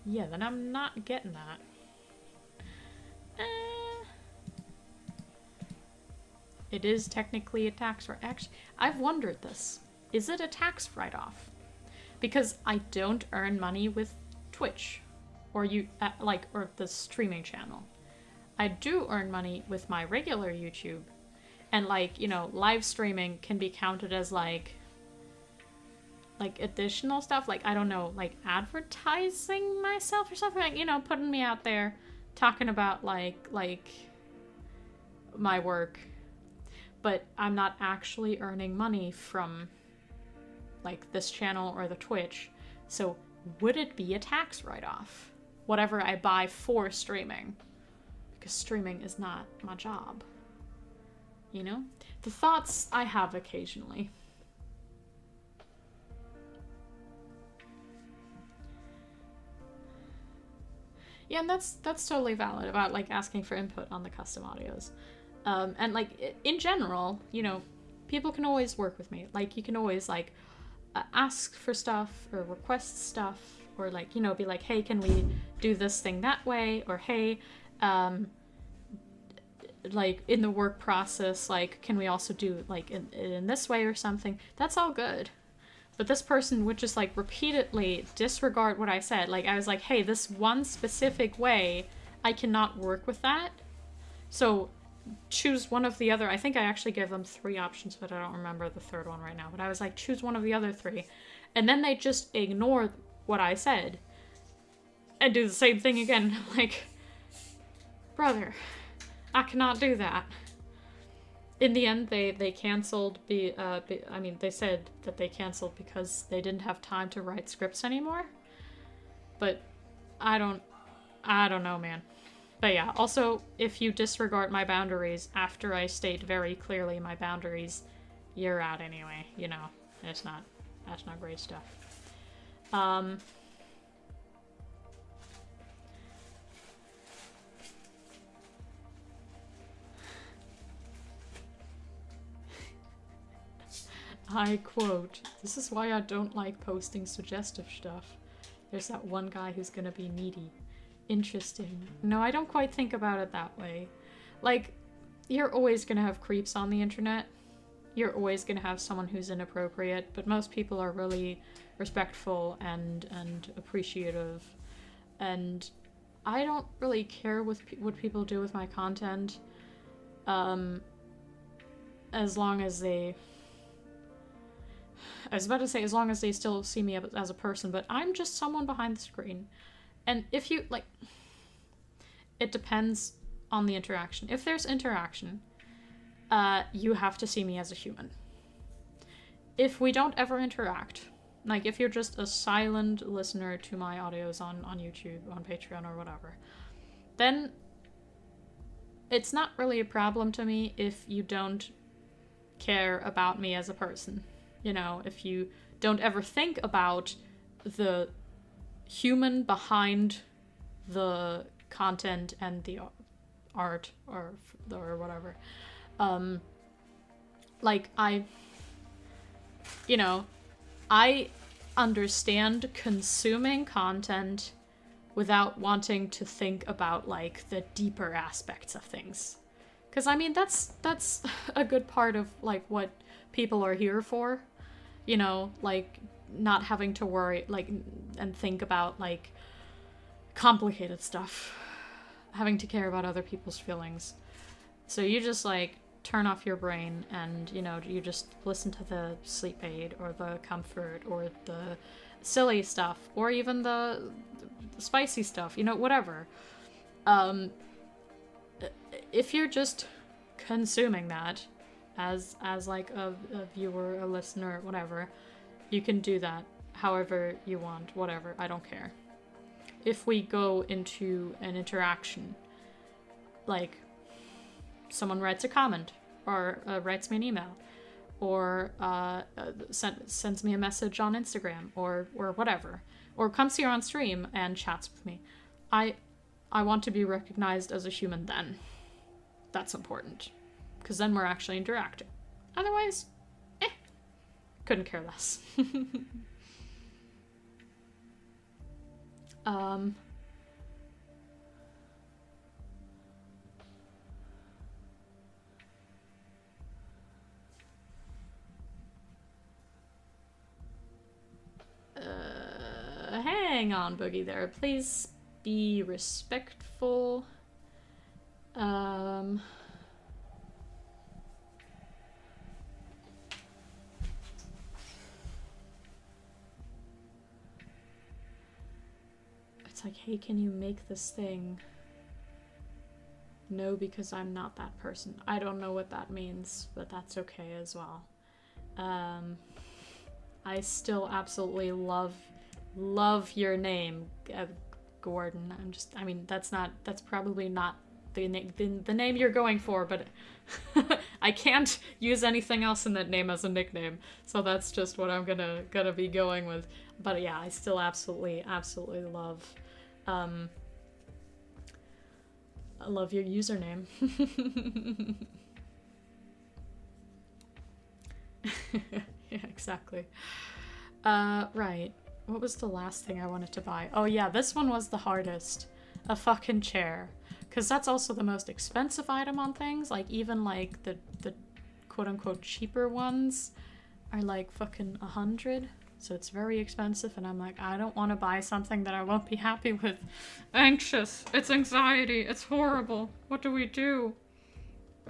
Yeah, then I'm not getting that. It is technically a tax write-off. Actually, I've wondered this. Is it a tax write-off? Because I don't earn money with Twitch, or or the streaming channel. I do earn money with my regular YouTube, and, like, you know, live streaming can be counted as like additional stuff, like, I don't know, like advertising myself or something, like, you know, putting me out there, talking about like my work, but I'm not actually earning money from, like, this channel or the Twitch. So would it be a tax write-off, whatever I buy for streaming? Because streaming is not my job. You know? The thoughts I have occasionally. Yeah, and that's totally valid about, like, asking for input on the custom audios. And, like, in general, you know, people can always work with me. Like, you can always, like, ask for stuff or request stuff, or, like, you know, be like, hey, can we do this thing that way? Or, hey, like, in the work process, like, can we also do, like, in this way or something? That's all good. But this person would just, like, repeatedly disregard what I said. Like, I was like, hey, this one specific way, I cannot work with that. So choose one of the other. I think I actually gave them 3 options, but I don't remember the third one right now. But I was like, choose one of the other 3. And then they just ignore what I said and do the same thing again. Like, brother, I cannot do that. In the end, they canceled. I mean, they said that they canceled because they didn't have time to write scripts anymore. But I don't know, man. But yeah, also, if you disregard my boundaries after I state very clearly my boundaries, you're out anyway. You know, that's not great stuff. I quote, "This is why I don't like posting suggestive stuff. There's that one guy who's gonna be needy." Interesting. No, I don't quite think about it that way. Like, you're always gonna have creeps on the internet. You're always gonna have someone who's inappropriate, but most people are really respectful and appreciative. And I don't really care what people do with my content. as long as they... I was about to say as long as they still see me as a person, but I'm just someone behind the screen. And if you, like... It depends on the interaction. If there's interaction, you have to see me as a human. If we don't ever interact, like if you're just a silent listener to my audios on YouTube, on Patreon or whatever, then it's not really a problem to me if you don't care about me as a person. You know, if you don't ever think about the human behind the content and the art or whatever. Like, I understand consuming content without wanting to think about, like, the deeper aspects of things. Because, I mean, that's a good part of, like, what people are here for. You know, like, not having to worry, like, and think about, like, complicated stuff. Having to care about other people's feelings. So you just, like, turn off your brain and, you know, you just listen to the sleep aid or the comfort or the silly stuff or even the spicy stuff, you know, whatever. If you're just consuming that as like a viewer, a listener, whatever, you can do that however you want, whatever, I don't care. If we go into an interaction, like someone writes a comment or writes me an email or sends me a message on Instagram or whatever, or comes here on stream and chats with me, I want to be recognized as a human then. That's important. Because then we're actually interacting. Otherwise, couldn't care less. Hang on, Boogie there. Please be respectful. It's like, hey, can you make this thing? No, because I'm not that person. I don't know what that means, but that's okay as well. I still absolutely love your name, Gordon. That's probably not the name you're going for, but I can't use anything else in that name as a nickname, so that's just what I'm gonna be going with. But yeah, I still absolutely love I love your username. Yeah, exactly. Right. What was the last thing I wanted to buy? Oh yeah, this one was the hardest. A fucking chair. Because that's also the most expensive item on things. Like, even, like, the quote-unquote cheaper ones are, like, fucking 100. So it's very expensive, and I'm like, I don't want to buy something that I won't be happy with. Anxious. It's anxiety. It's horrible. What do we do?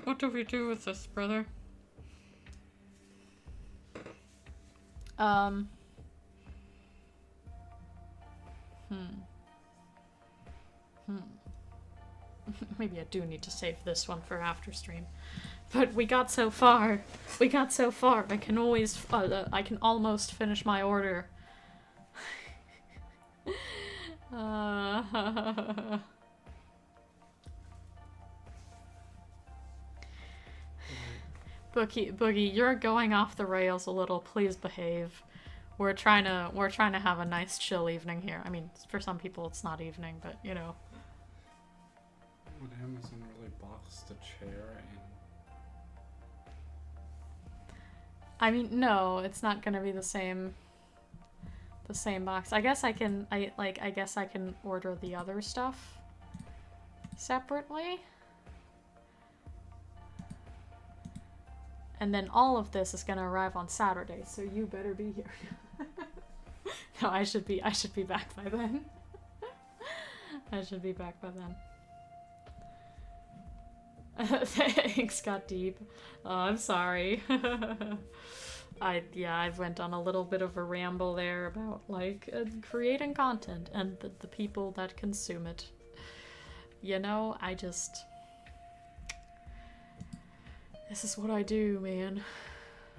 What do we do with this, brother? Maybe I do need to save this one for after stream. But we got so far. I can almost finish my order. Boogie, you're going off the rails a little. Please behave. We're trying to have a nice chill evening here. I mean, for some people it's not evening, but you know. Would Amazon really box the chair in? I mean, no, it's not gonna be the same box. I guess I can order the other stuff separately. And then all of this is gonna arrive on Saturday, so you better be here. No, I should be back by then. I should be back by then. Thanks, got deep. Oh, I'm sorry. I went on a little bit of a ramble there about, like, creating content and the people that consume it. You know, this is what I do, man.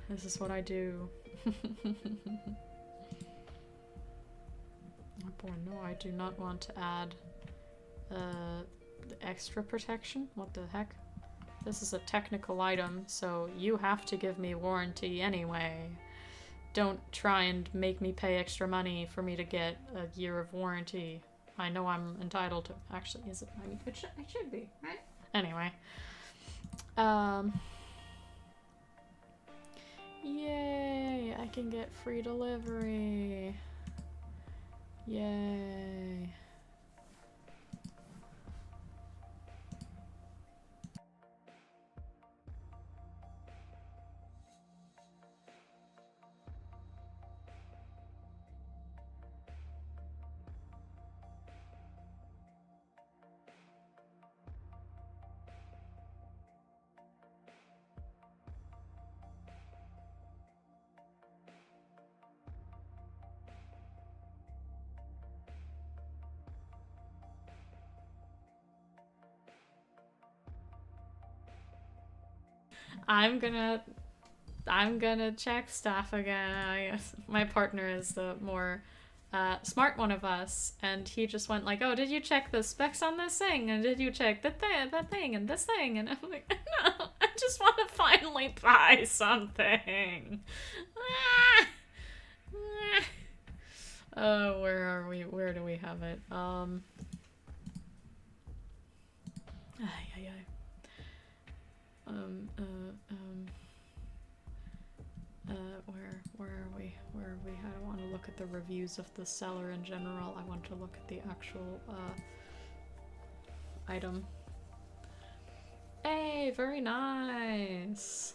This is what I do. Oh boy, no, I do not want to add the extra protection. What the heck? This is a technical item, so you have to give me warranty anyway. Don't try and make me pay extra money for me to get a year of warranty. I know I'm entitled to. Actually, is it? I mean, it should be, right? Anyway. Yay! I can get free delivery. Yay. I'm gonna check stuff again. I guess my partner is the more smart one of us, and he just went like, "Oh, did you check the specs on this thing? And did you check that thing and this thing?" And I'm like, "No, I just want to finally buy something." Oh, where are we? Where do we have it? Where are we? Where are we? I don't want to look at the reviews of the seller in general. I want to look at the actual item. Hey, very nice.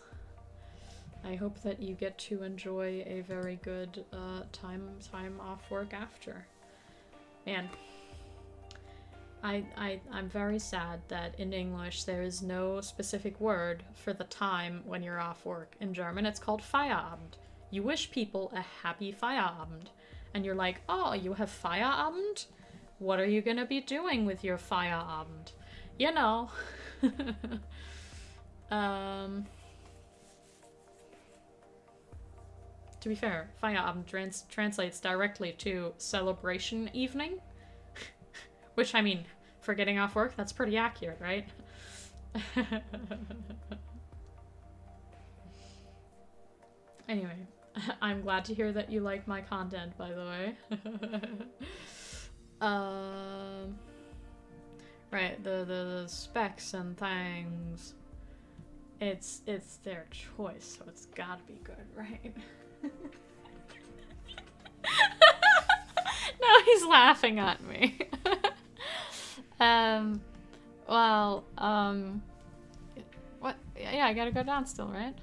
I hope that you get to enjoy a very good time off work after. Man, I'm very sad that in English there is no specific word for the time when you're off work. In German it's called Feierabend. You wish people a happy Feierabend. And you're like, oh, you have Feierabend? What are you gonna be doing with your Feierabend? You know. To be fair, Feierabend translates directly to celebration evening. Which, I mean, for getting off work, that's pretty accurate, right? Anyway, I'm glad to hear that you like my content, by the way. Right, the specs and things. It's their choice, so it's gotta be good, right? No, he's laughing at me. What? Yeah, I gotta go down still, right?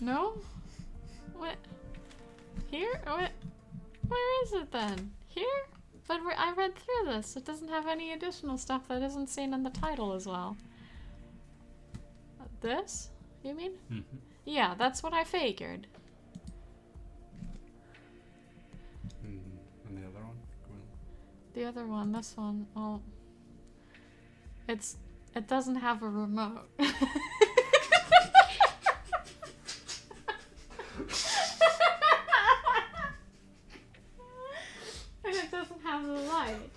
No? What? Here? What? Where is it then? Here? But I read through this. It doesn't have any additional stuff that isn't seen in the title as well. This? You mean? Mm-hmm. Yeah, that's what I figured. And the other one? The other one, this one, well, it doesn't have a remote. And it doesn't have the light.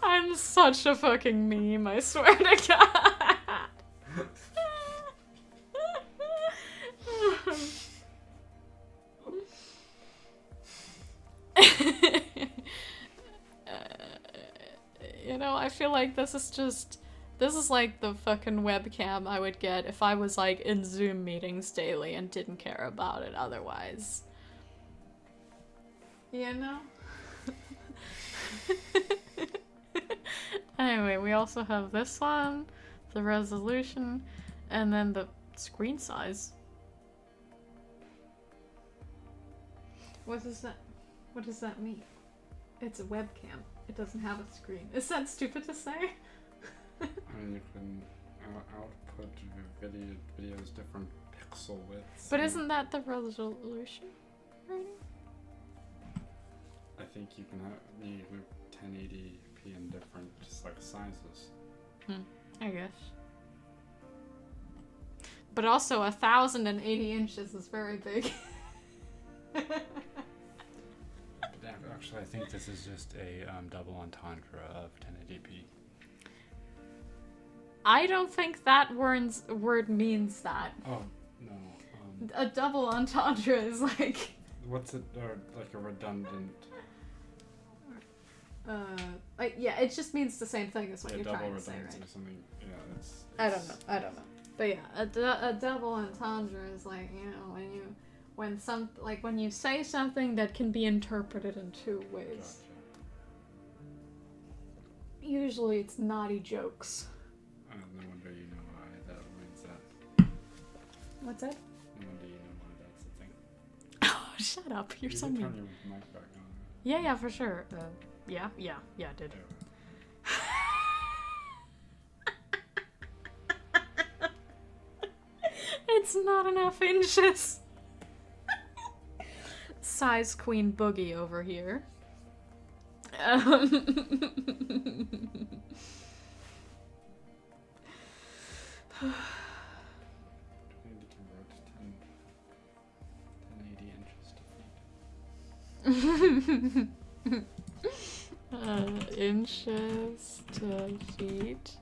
I'm such a fucking meme, I swear to God. You know, I feel like this is like the fucking webcam I would get if I was like in Zoom meetings daily and didn't care about it otherwise. You know? Anyway, we also have this one, the resolution, and then the screen size. What is that? What does that mean? It's a webcam. It doesn't have a screen. Is that stupid to say? I mean, you can output videos different pixel widths. But isn't that the resolution rating? I think you can have 1080p in different sizes. I guess. But also 1,080 inches is very big. Actually, I think this is just a double entendre of 1080p. I don't think that word means that. Oh, no. A double entendre is like... What's it, or like a redundant... yeah, it just means the same thing as what you're trying to say, right? Or something. Yeah, it's I don't know. But yeah, a double entendre is like, you know, when you say something that can be interpreted in two ways. Gotcha. Usually it's naughty jokes. No wonder you know why that means that. What's that? No wonder you know why that's the thing. Oh, shut up. You're so mean. Turn your mic back on. Yeah, for sure. Yeah, I did. It's not enough inches. Size Queen Boogie over here. I think you convert 1080 inches to feet. Inches to feet.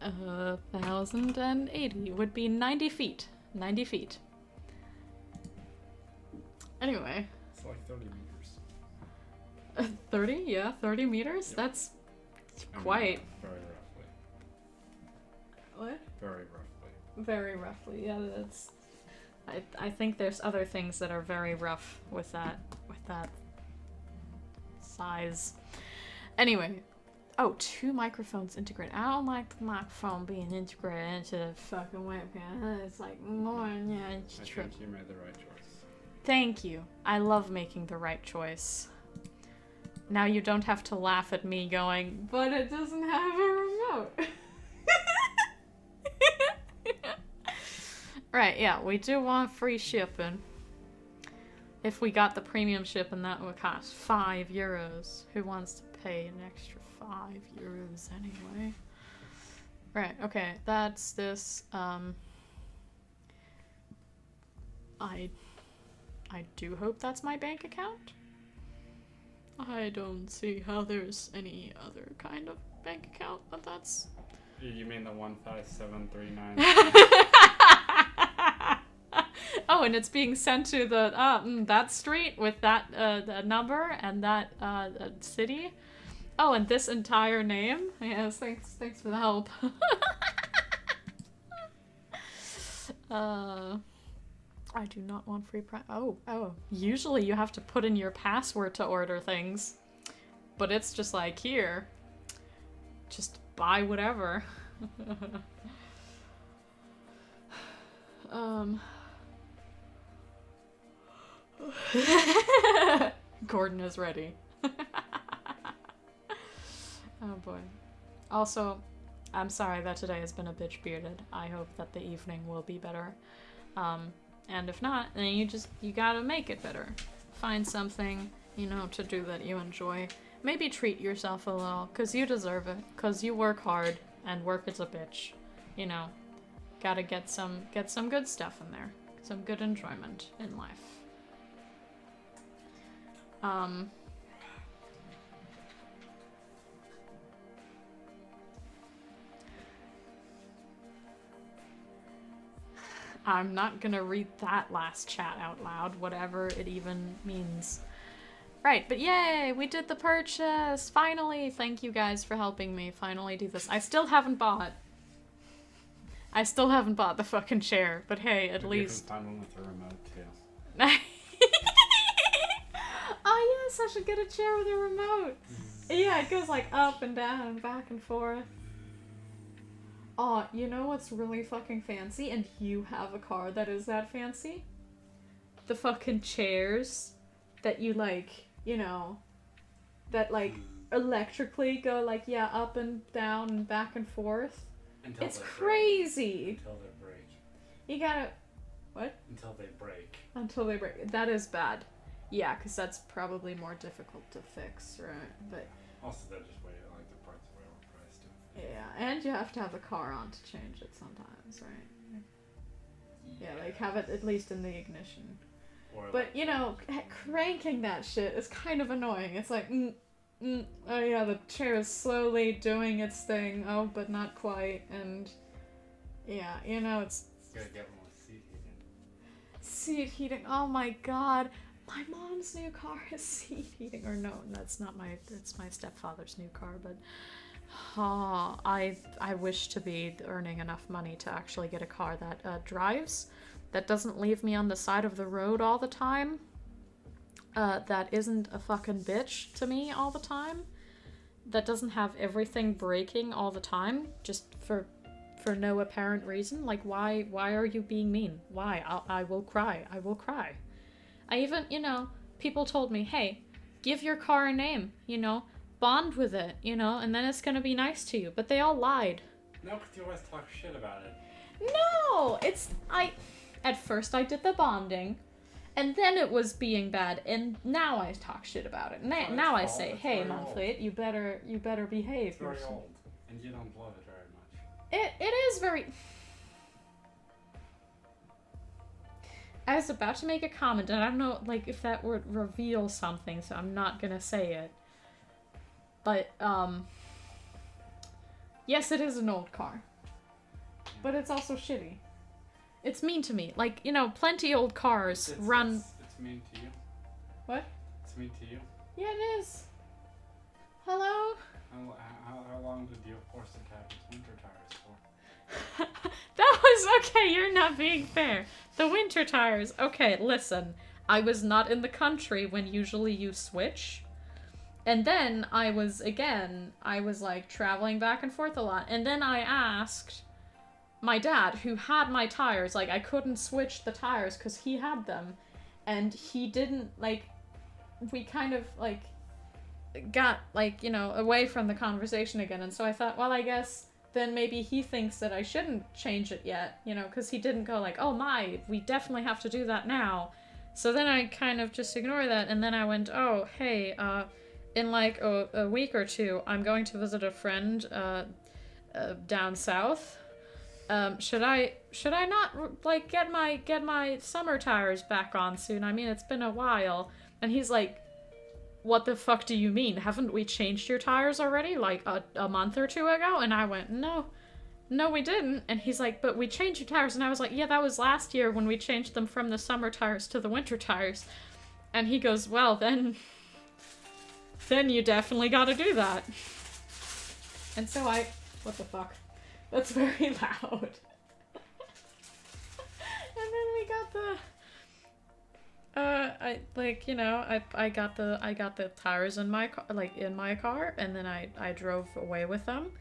1,080 would be 90 feet. 90 feet. Anyway. It's like 30 meters. 30? Yeah, 30 meters? Yep. That's quite. Very roughly. What? Very roughly. Very roughly, yeah, that's... I think there's other things that are very rough with that size. Anyway. Oh, 2 microphones integrated. I don't like the microphone being integrated into the fucking webcam. It's like more, yeah, it's true. I think you made the right choice. Thank you. I love making the right choice. Now you don't have to laugh at me going, but it doesn't have a remote. Right, yeah, we do want free shipping. If we got the premium shipping, that would cost €5. Who wants to pay an extra €5 anyway? Right, okay, that's this. I do hope that's my bank account. I don't see how there's any other kind of bank account, but that's... You mean the 15739? Oh, and it's being sent to the that street with that the number and that city. Oh, and this entire name. Yes, thanks for the help. I do not want free oh. Usually you have to put in your password to order things. But it's just like, here. Just buy whatever. Gordon is ready. Oh boy. Also, I'm sorry that today has been a bitch bearded. I hope that the evening will be better. And if not, then you gotta make it better. Find something, to do that you enjoy. Maybe treat yourself a little, 'cause you deserve it. 'Cause you work hard, and work is a bitch. Gotta get some good stuff in there. Some good enjoyment in life. I'm not gonna read that last chat out loud, whatever it even means. Right, but yay! We did the purchase! Finally! Thank you guys for helping me finally do this. I still haven't bought the fucking chair, but hey, at least... You can find one with a remote, too. Oh yes, I should get a chair with a remote! Yeah, it goes like up and down and back and forth. Oh, you know what's really fucking fancy, and you have a car that is that fancy? the fucking chairs that you like, you know, that like electrically go like, yeah, up and down and back and forth. Until It's they crazy. break. Until they break. You gotta, what? Until they break. Until they break. That is bad. Yeah, because that's probably more difficult to fix, right? But Also, they're just way, like, the parts are way overpriced. yeah, and you have to have the car on to change it sometimes, right? Yeah, like have it at least in the ignition. Or But, like, you know, cranking that shit is kind of annoying. It's like, oh yeah, the chair is slowly doing its thing, oh, but not quite, and yeah, you know, it's... you gotta get one with seat heating. Seat heating, oh my god. My mom's new car has seat heating. Or no, that's my stepfather's new car, but... I wish to be earning enough money to actually get a car that drives, that doesn't leave me on the side of the road all the time, that isn't a fucking bitch to me all the time, that doesn't have everything breaking all the time, just for no apparent reason. Like, why are you being mean? Why? I will cry. I will cry. I even, you know, people told me, hey, give your car a name, you know, bond with it, you know, and then it's gonna be nice to you. But they all lied. No, because you always talk shit about it. No! At first I did the bonding, and then it was being bad, and now I talk shit about it. Now I say, hey, Monthly, you better behave. It's very old, and you don't love it very much. It is very... I was about to make a comment, and I don't know, like, if that would reveal something, so I'm not gonna say it. But, yes, it is an old car. But it's also shitty. It's mean to me. Like, you know, plenty old cars run... It's mean to you. What? It's mean to you. Yeah, it is. Hello? How long did you force it to have its winter tires for? That was okay, you're not being fair. The winter tires. Okay, listen. I was not in the country when usually you switch. And then I was like traveling back and forth a lot. And then I asked my dad, who had my tires, like I couldn't switch the tires because he had them. And he didn't, like, we kind of like got like, you know, away from the conversation again. And so I thought, well, I guess then maybe he thinks that I shouldn't change it yet, you know, because he didn't go like, oh my, we definitely have to do that now. So then I kind of just ignore that. And then I went, oh, hey, in like a week or two, I'm going to visit a friend down south. Should I not like get my summer tires back on soon? I mean, it's been a while. And he's like, what the fuck do you mean? Haven't we changed your tires already? Like a month or two ago? And I went, no, we didn't. And he's like, but we changed your tires. And I was like, yeah, that was last year when we changed them from the summer tires to the winter tires. And he goes, well, then you definitely gotta do that. And so what the fuck? That's very loud. And then we got the, I got the tires in my car, and then I drove away with them.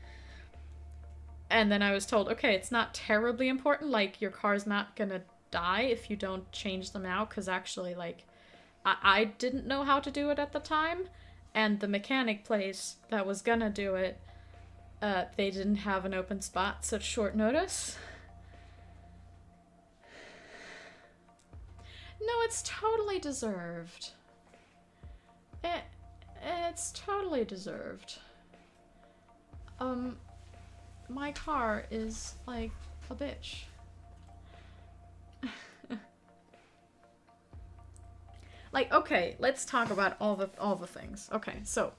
And then I was told, okay, it's not terribly important, like, your car's not gonna die if you don't change them out, because actually, like, I didn't know how to do it at the time, and the mechanic place that was gonna do it, they didn't have an open spot such short notice. No, it's totally deserved. It's totally deserved. My car is like a bitch. Like, okay, let's talk about all the things. Okay, so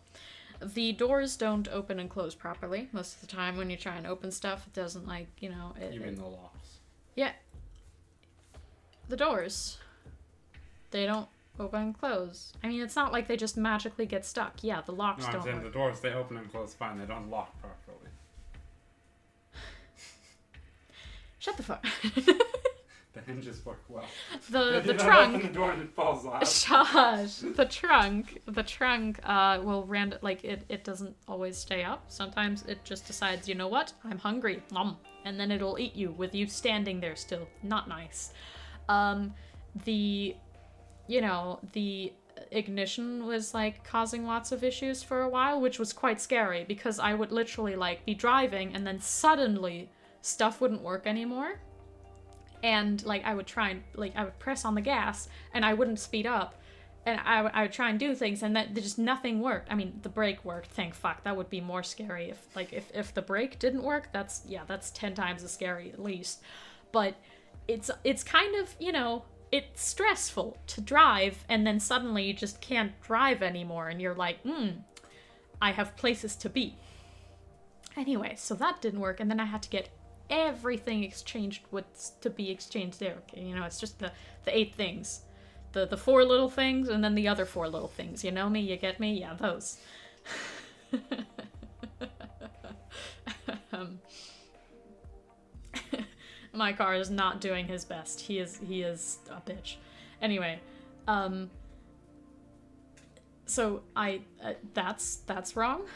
the doors don't open and close properly. Most of the time when you try and open stuff, it doesn't, like, you know... You mean the locks? Yeah. The doors. They don't open and close. I mean, it's not like they just magically get stuck. Yeah, the locks don't I'm saying work. the doors, they open and close fine. They don't lock properly. Shut the fuck. The hinges work well. The trunk. Open the door and it falls off. Shush. The trunk will it doesn't always stay up. Sometimes it just decides, you know what? I'm hungry. And then it'll eat you with you standing there still. Not nice. The you know, the ignition was like causing lots of issues for a while, which was quite scary because I would literally like be driving and then suddenly stuff wouldn't work anymore. And like I would try and like I would press on the gas and I wouldn't speed up. And I would try and do things and that just nothing worked. I mean, the brake worked, thank fuck. That would be more scary if the brake didn't work. That's 10 times as scary at least. But it's kind of, you know, it's stressful to drive and then suddenly you just can't drive anymore and you're like, I have places to be. Anyway, so that didn't work and then I had to get everything exchanged what's to be exchanged there. Okay, you know, it's just the 8 things. The 4 little things and then the other 4 little things. You know me? You get me? Yeah, those. My car is not doing his best. He is a bitch. Anyway, so that's wrong.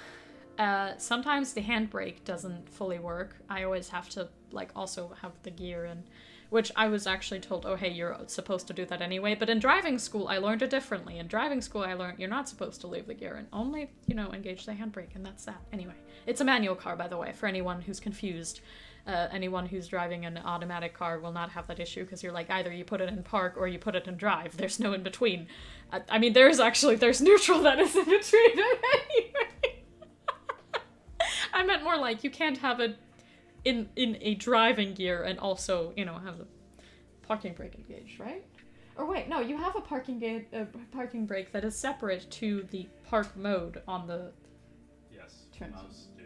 Sometimes the handbrake doesn't fully work. I always have to like also have the gear in, which I was actually told, oh hey, you're supposed to do that anyway. But in driving school, I learned it differently. In driving school, I learned you're not supposed to leave the gear in, only, you know, engage the handbrake, and that's that. Anyway, it's a manual car, by the way, for anyone who's confused. Anyone who's driving an automatic car will not have that issue because you're like either you put it in park or you put it in drive. There's no in between. I mean, there's neutral that is in between. Anyway. I meant more like you can't have it in a driving gear and also, you know, have the parking brake engaged, right? Or wait, no, you have a parking brake that is separate to the park mode on the. Yes. Most do.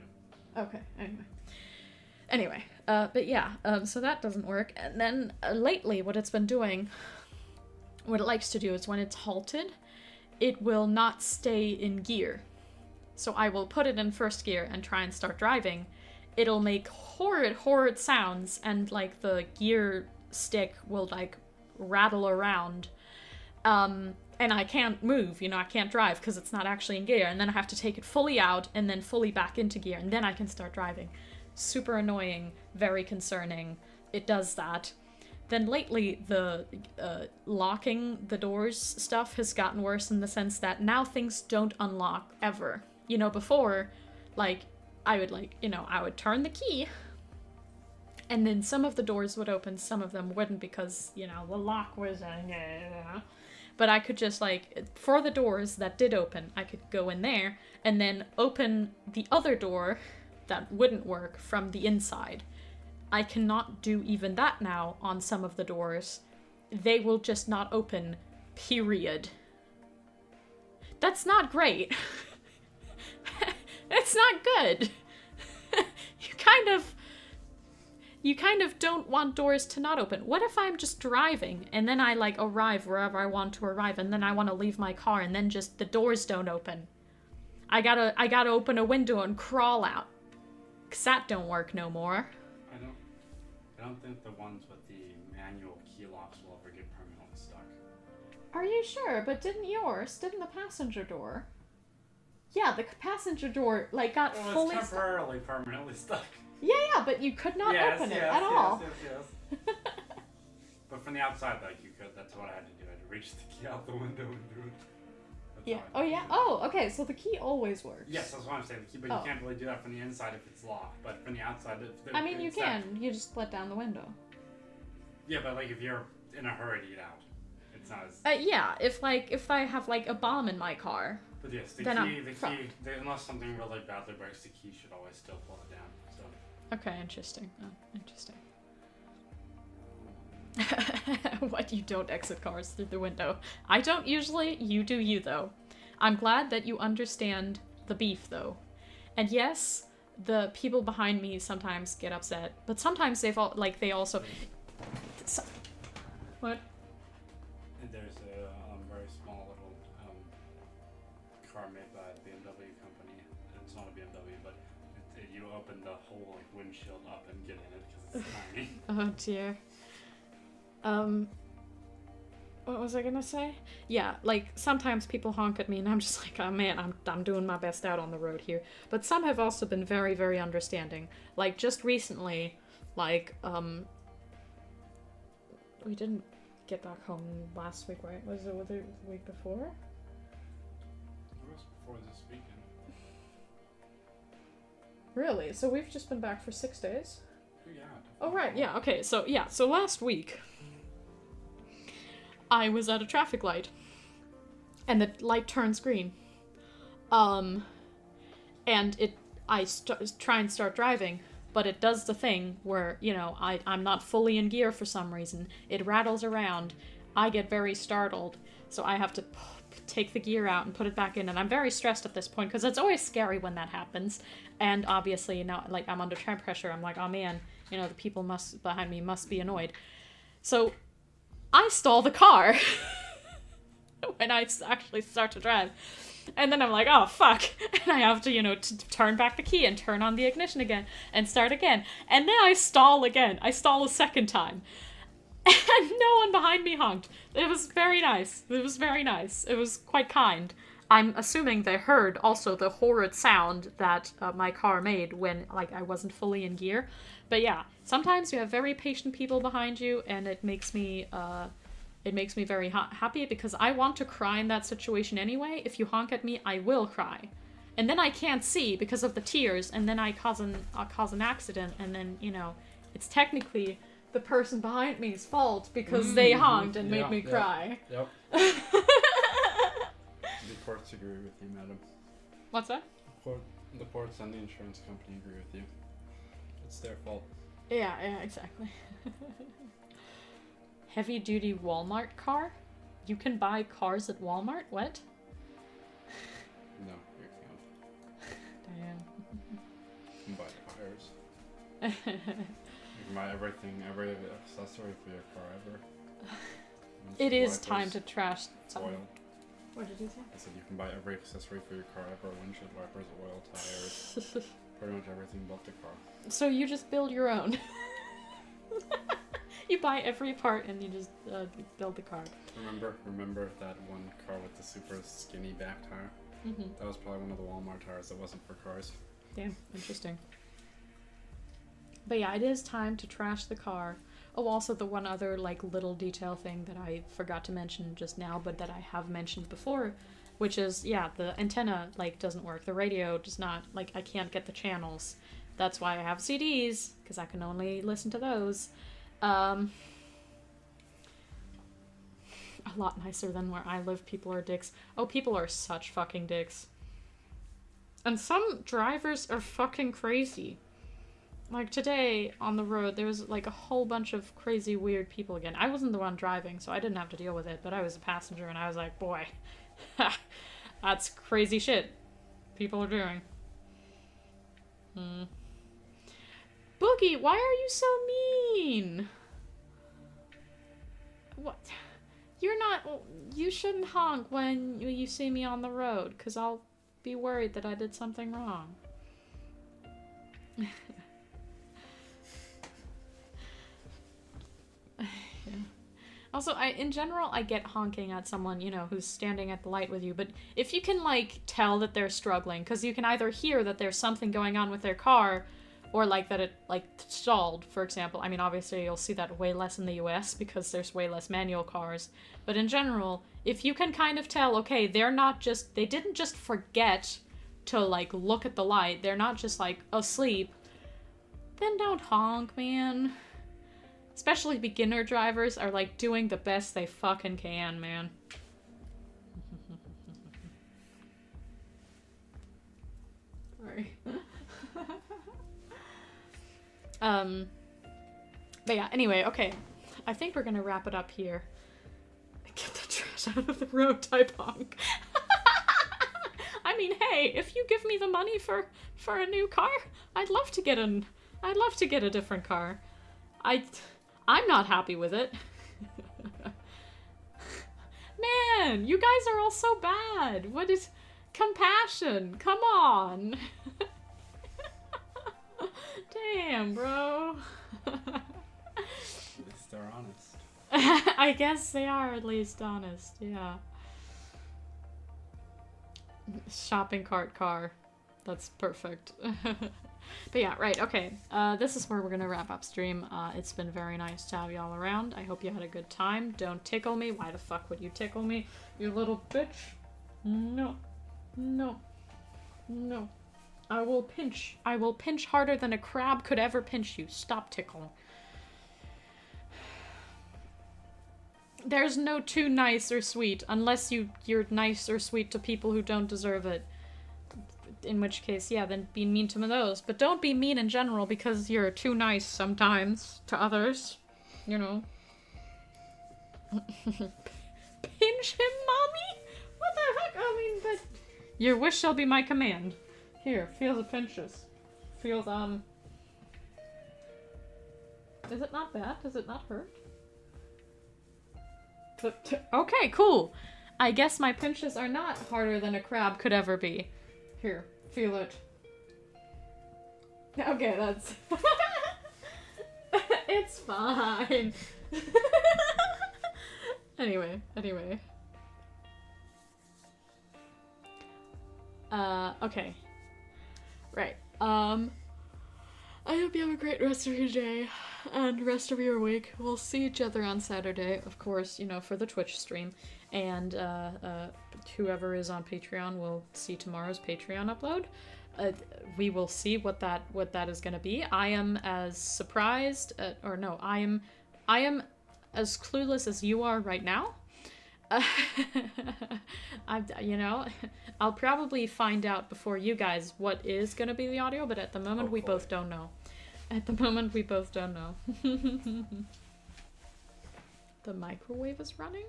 Okay. Anyway, but yeah, so that doesn't work. And then lately, what it's been doing, what it likes to do is when it's halted, it will not stay in gear. So I will put it in first gear and try and start driving. It'll make horrid sounds, and like the gear stick will like rattle around. And I can't move, you know, I can't drive because it's not actually in gear. And then I have to take it fully out and then fully back into gear, and then I can start driving. Super annoying, very concerning. It does that. Then lately, the locking the doors stuff has gotten worse in the sense that now things don't unlock ever. You know, before, like, I would turn the key, and then some of the doors would open, some of them wouldn't because, you know, the lock was but I could just, like, for the doors that did open, I could go in there and then open the other door that wouldn't work from the inside. I cannot do even that now on some of the doors. They will just not open, period. That's not great. It's not good. You kind of don't want doors to not open. What if I'm just driving and then I like arrive wherever I want to arrive and then I want to leave my car and then just the doors don't open? I gotta open a window and crawl out. 'Cause that don't work no more. I don't think the ones with the manual key locks will ever get permanently stuck. Are you sure? But didn't the passenger door? Yeah, the passenger door like got fully temporarily permanently stuck. Yeah, but you could not open it at all. Yes. But from the outside, like, you could. That's what I had to do. I had to reach the key out the window and do it. Yeah. Oh, yeah? Oh, okay, so the key always works. Yes, that's what I'm saying. The key, but you can't really do that from the inside if it's locked. But from the outside, I mean, you can. You just let down the window. Yeah, but, like, if you're in a hurry to get out, it's not as... yeah, if I have, like, a bomb in my car... But yes, the key, unless something really badly breaks, the key should always still pull it down, so... Okay, interesting. Oh, interesting. What, you don't exit cars through the window? I don't usually. You do you, though. I'm glad that you understand the beef, though. And yes, the people behind me sometimes get upset, but sometimes they also... What? There's a very small little car made by a BMW company. It's not a BMW, but you open the whole windshield up and get in it because it's tiny. Oh dear. What was I gonna say? Yeah, like, sometimes people honk at me and I'm just like, oh man, I'm doing my best out on the road here. But some have also been very, very understanding. Like, just recently, like, we didn't get back home last week, right? Was it the week before? It was before this weekend. Really? So we've just been back for 6 days? Yeah. Oh, right, yeah, okay, so last week, I was at a traffic light, and the light turns green. And I try and start driving, but it does the thing where, you know, I'm not fully in gear for some reason. It rattles around. I get very startled, so I have to take the gear out and put it back in, and I'm very stressed at this point, because it's always scary when that happens, and obviously now, like, I'm under time pressure. I'm like, oh man, you know, the people behind me must be annoyed. So, I stall the car when I actually start to drive. And then I'm like, oh, fuck. And I have to, you know, turn back the key and turn on the ignition again and start again. And then I stall again. I stall a second time. And no one behind me honked. It was very nice. It was very nice. It was quite kind. I'm assuming they heard also the horrid sound that my car made when, like, I wasn't fully in gear. But yeah, sometimes you have very patient people behind you, and it makes me very happy, because I want to cry in that situation anyway. If you honk at me, I will cry. And then I can't see because of the tears, and then I cause an accident, and then, you know, it's technically the person behind me's fault because they honked and made me cry. Yep. The courts agree with you, madam. What's that? The courts and the insurance company agree with you. It's their fault. Yeah, exactly. Heavy-duty Walmart car? You can buy cars at Walmart? What? No, you can't. Damn. You can buy tires. You can buy everything, every accessory for your car ever. It is time to trash something. Oil. What did you say? I said you can buy every accessory for your car ever. Windshield wipers, oil, tires. Pretty much everything but the car. So you just build your own. You buy every part and you just build the car. Remember that one car with the super skinny back tire? Mm-hmm. That was probably one of the Walmart tires that wasn't for cars. Damn, interesting. But yeah, it is time to trash the car. Oh, also the one other, like, little detail thing that I forgot to mention just now, but that I have mentioned before, which is, yeah, the antenna, like, doesn't work. The radio does not, like, I can't get the channels. That's why I have CDs, because I can only listen to those. A lot nicer than where I live. People are dicks. Oh, people are such fucking dicks. And some drivers are fucking crazy. Like, today on the road, there was, like, a whole bunch of crazy, weird people again. I wasn't the one driving, so I didn't have to deal with it, but I was a passenger, and I was like, boy, that's crazy shit people are doing. Boogie, why are you so mean? What? You're not... You shouldn't honk when you see me on the road, because I'll be worried that I did something wrong. Yeah. Also, in general, I get honking at someone, you know, who's standing at the light with you, but if you can, like, tell that they're struggling, because you can either hear that there's something going on with their car, or, like, that it, like, stalled, for example. I mean, obviously, you'll see that way less in the US, because there's way less manual cars, but in general, if you can kind of tell, okay, they didn't just forget to, like, look at the light, they're not just, like, asleep, then don't honk, man. Especially beginner drivers are, like, doing the best they fucking can, man. Sorry. But yeah, anyway, okay. I think we're gonna wrap it up here. Get the trash out of the road type honk. I mean, hey, if you give me the money for a new car, I'd love to get a different car. I'm not happy with it. Man, you guys are all so bad. What is compassion? Come on. Damn, bro. At least they're honest. I guess they are at least honest, yeah. Shopping cart car. That's perfect. But yeah, right, okay. This is where we're gonna wrap up stream. It's been very nice to have y'all around. I hope you had a good time. Don't tickle me. Why the fuck would you tickle me, you little bitch? No. No. No. I will pinch. I will pinch harder than a crab could ever pinch you. Stop tickling. There's no too nice or sweet, unless you're nice or sweet to people who don't deserve it. In which case, yeah, then be mean to those. But don't be mean in general because you're too nice sometimes to others. You know. Pinch him, mommy? What the heck? I mean, but... Your wish shall be my command. Here, feel the pinches. Feels, Is it not bad? Does it not hurt? Okay, cool. I guess my pinches are not harder than a crab could ever be. Here, feel it. Okay, that's... It's fine. Anyway. Okay. Right. I hope you have a great rest of your day and rest of your week. We'll see each other on Saturday, of course, you know, for the Twitch stream. And whoever is on Patreon will see tomorrow's Patreon upload. We will see what that is going to be. I am as surprised, I am as clueless as you are right now. I'll probably find out before you guys what is going to be the audio, but at the moment we both don't know. The microwave is running?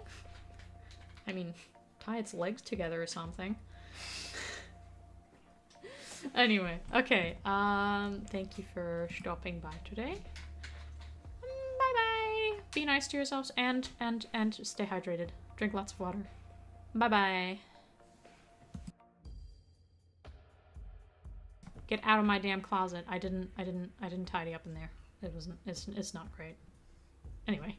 I mean, tie its legs together or something. Anyway, okay, thank you for stopping by today. Bye-bye! Be nice to yourselves and stay hydrated. Drink lots of water. Bye-bye. Get out of my damn closet. I didn't tidy up in there. It's not great. Anyway.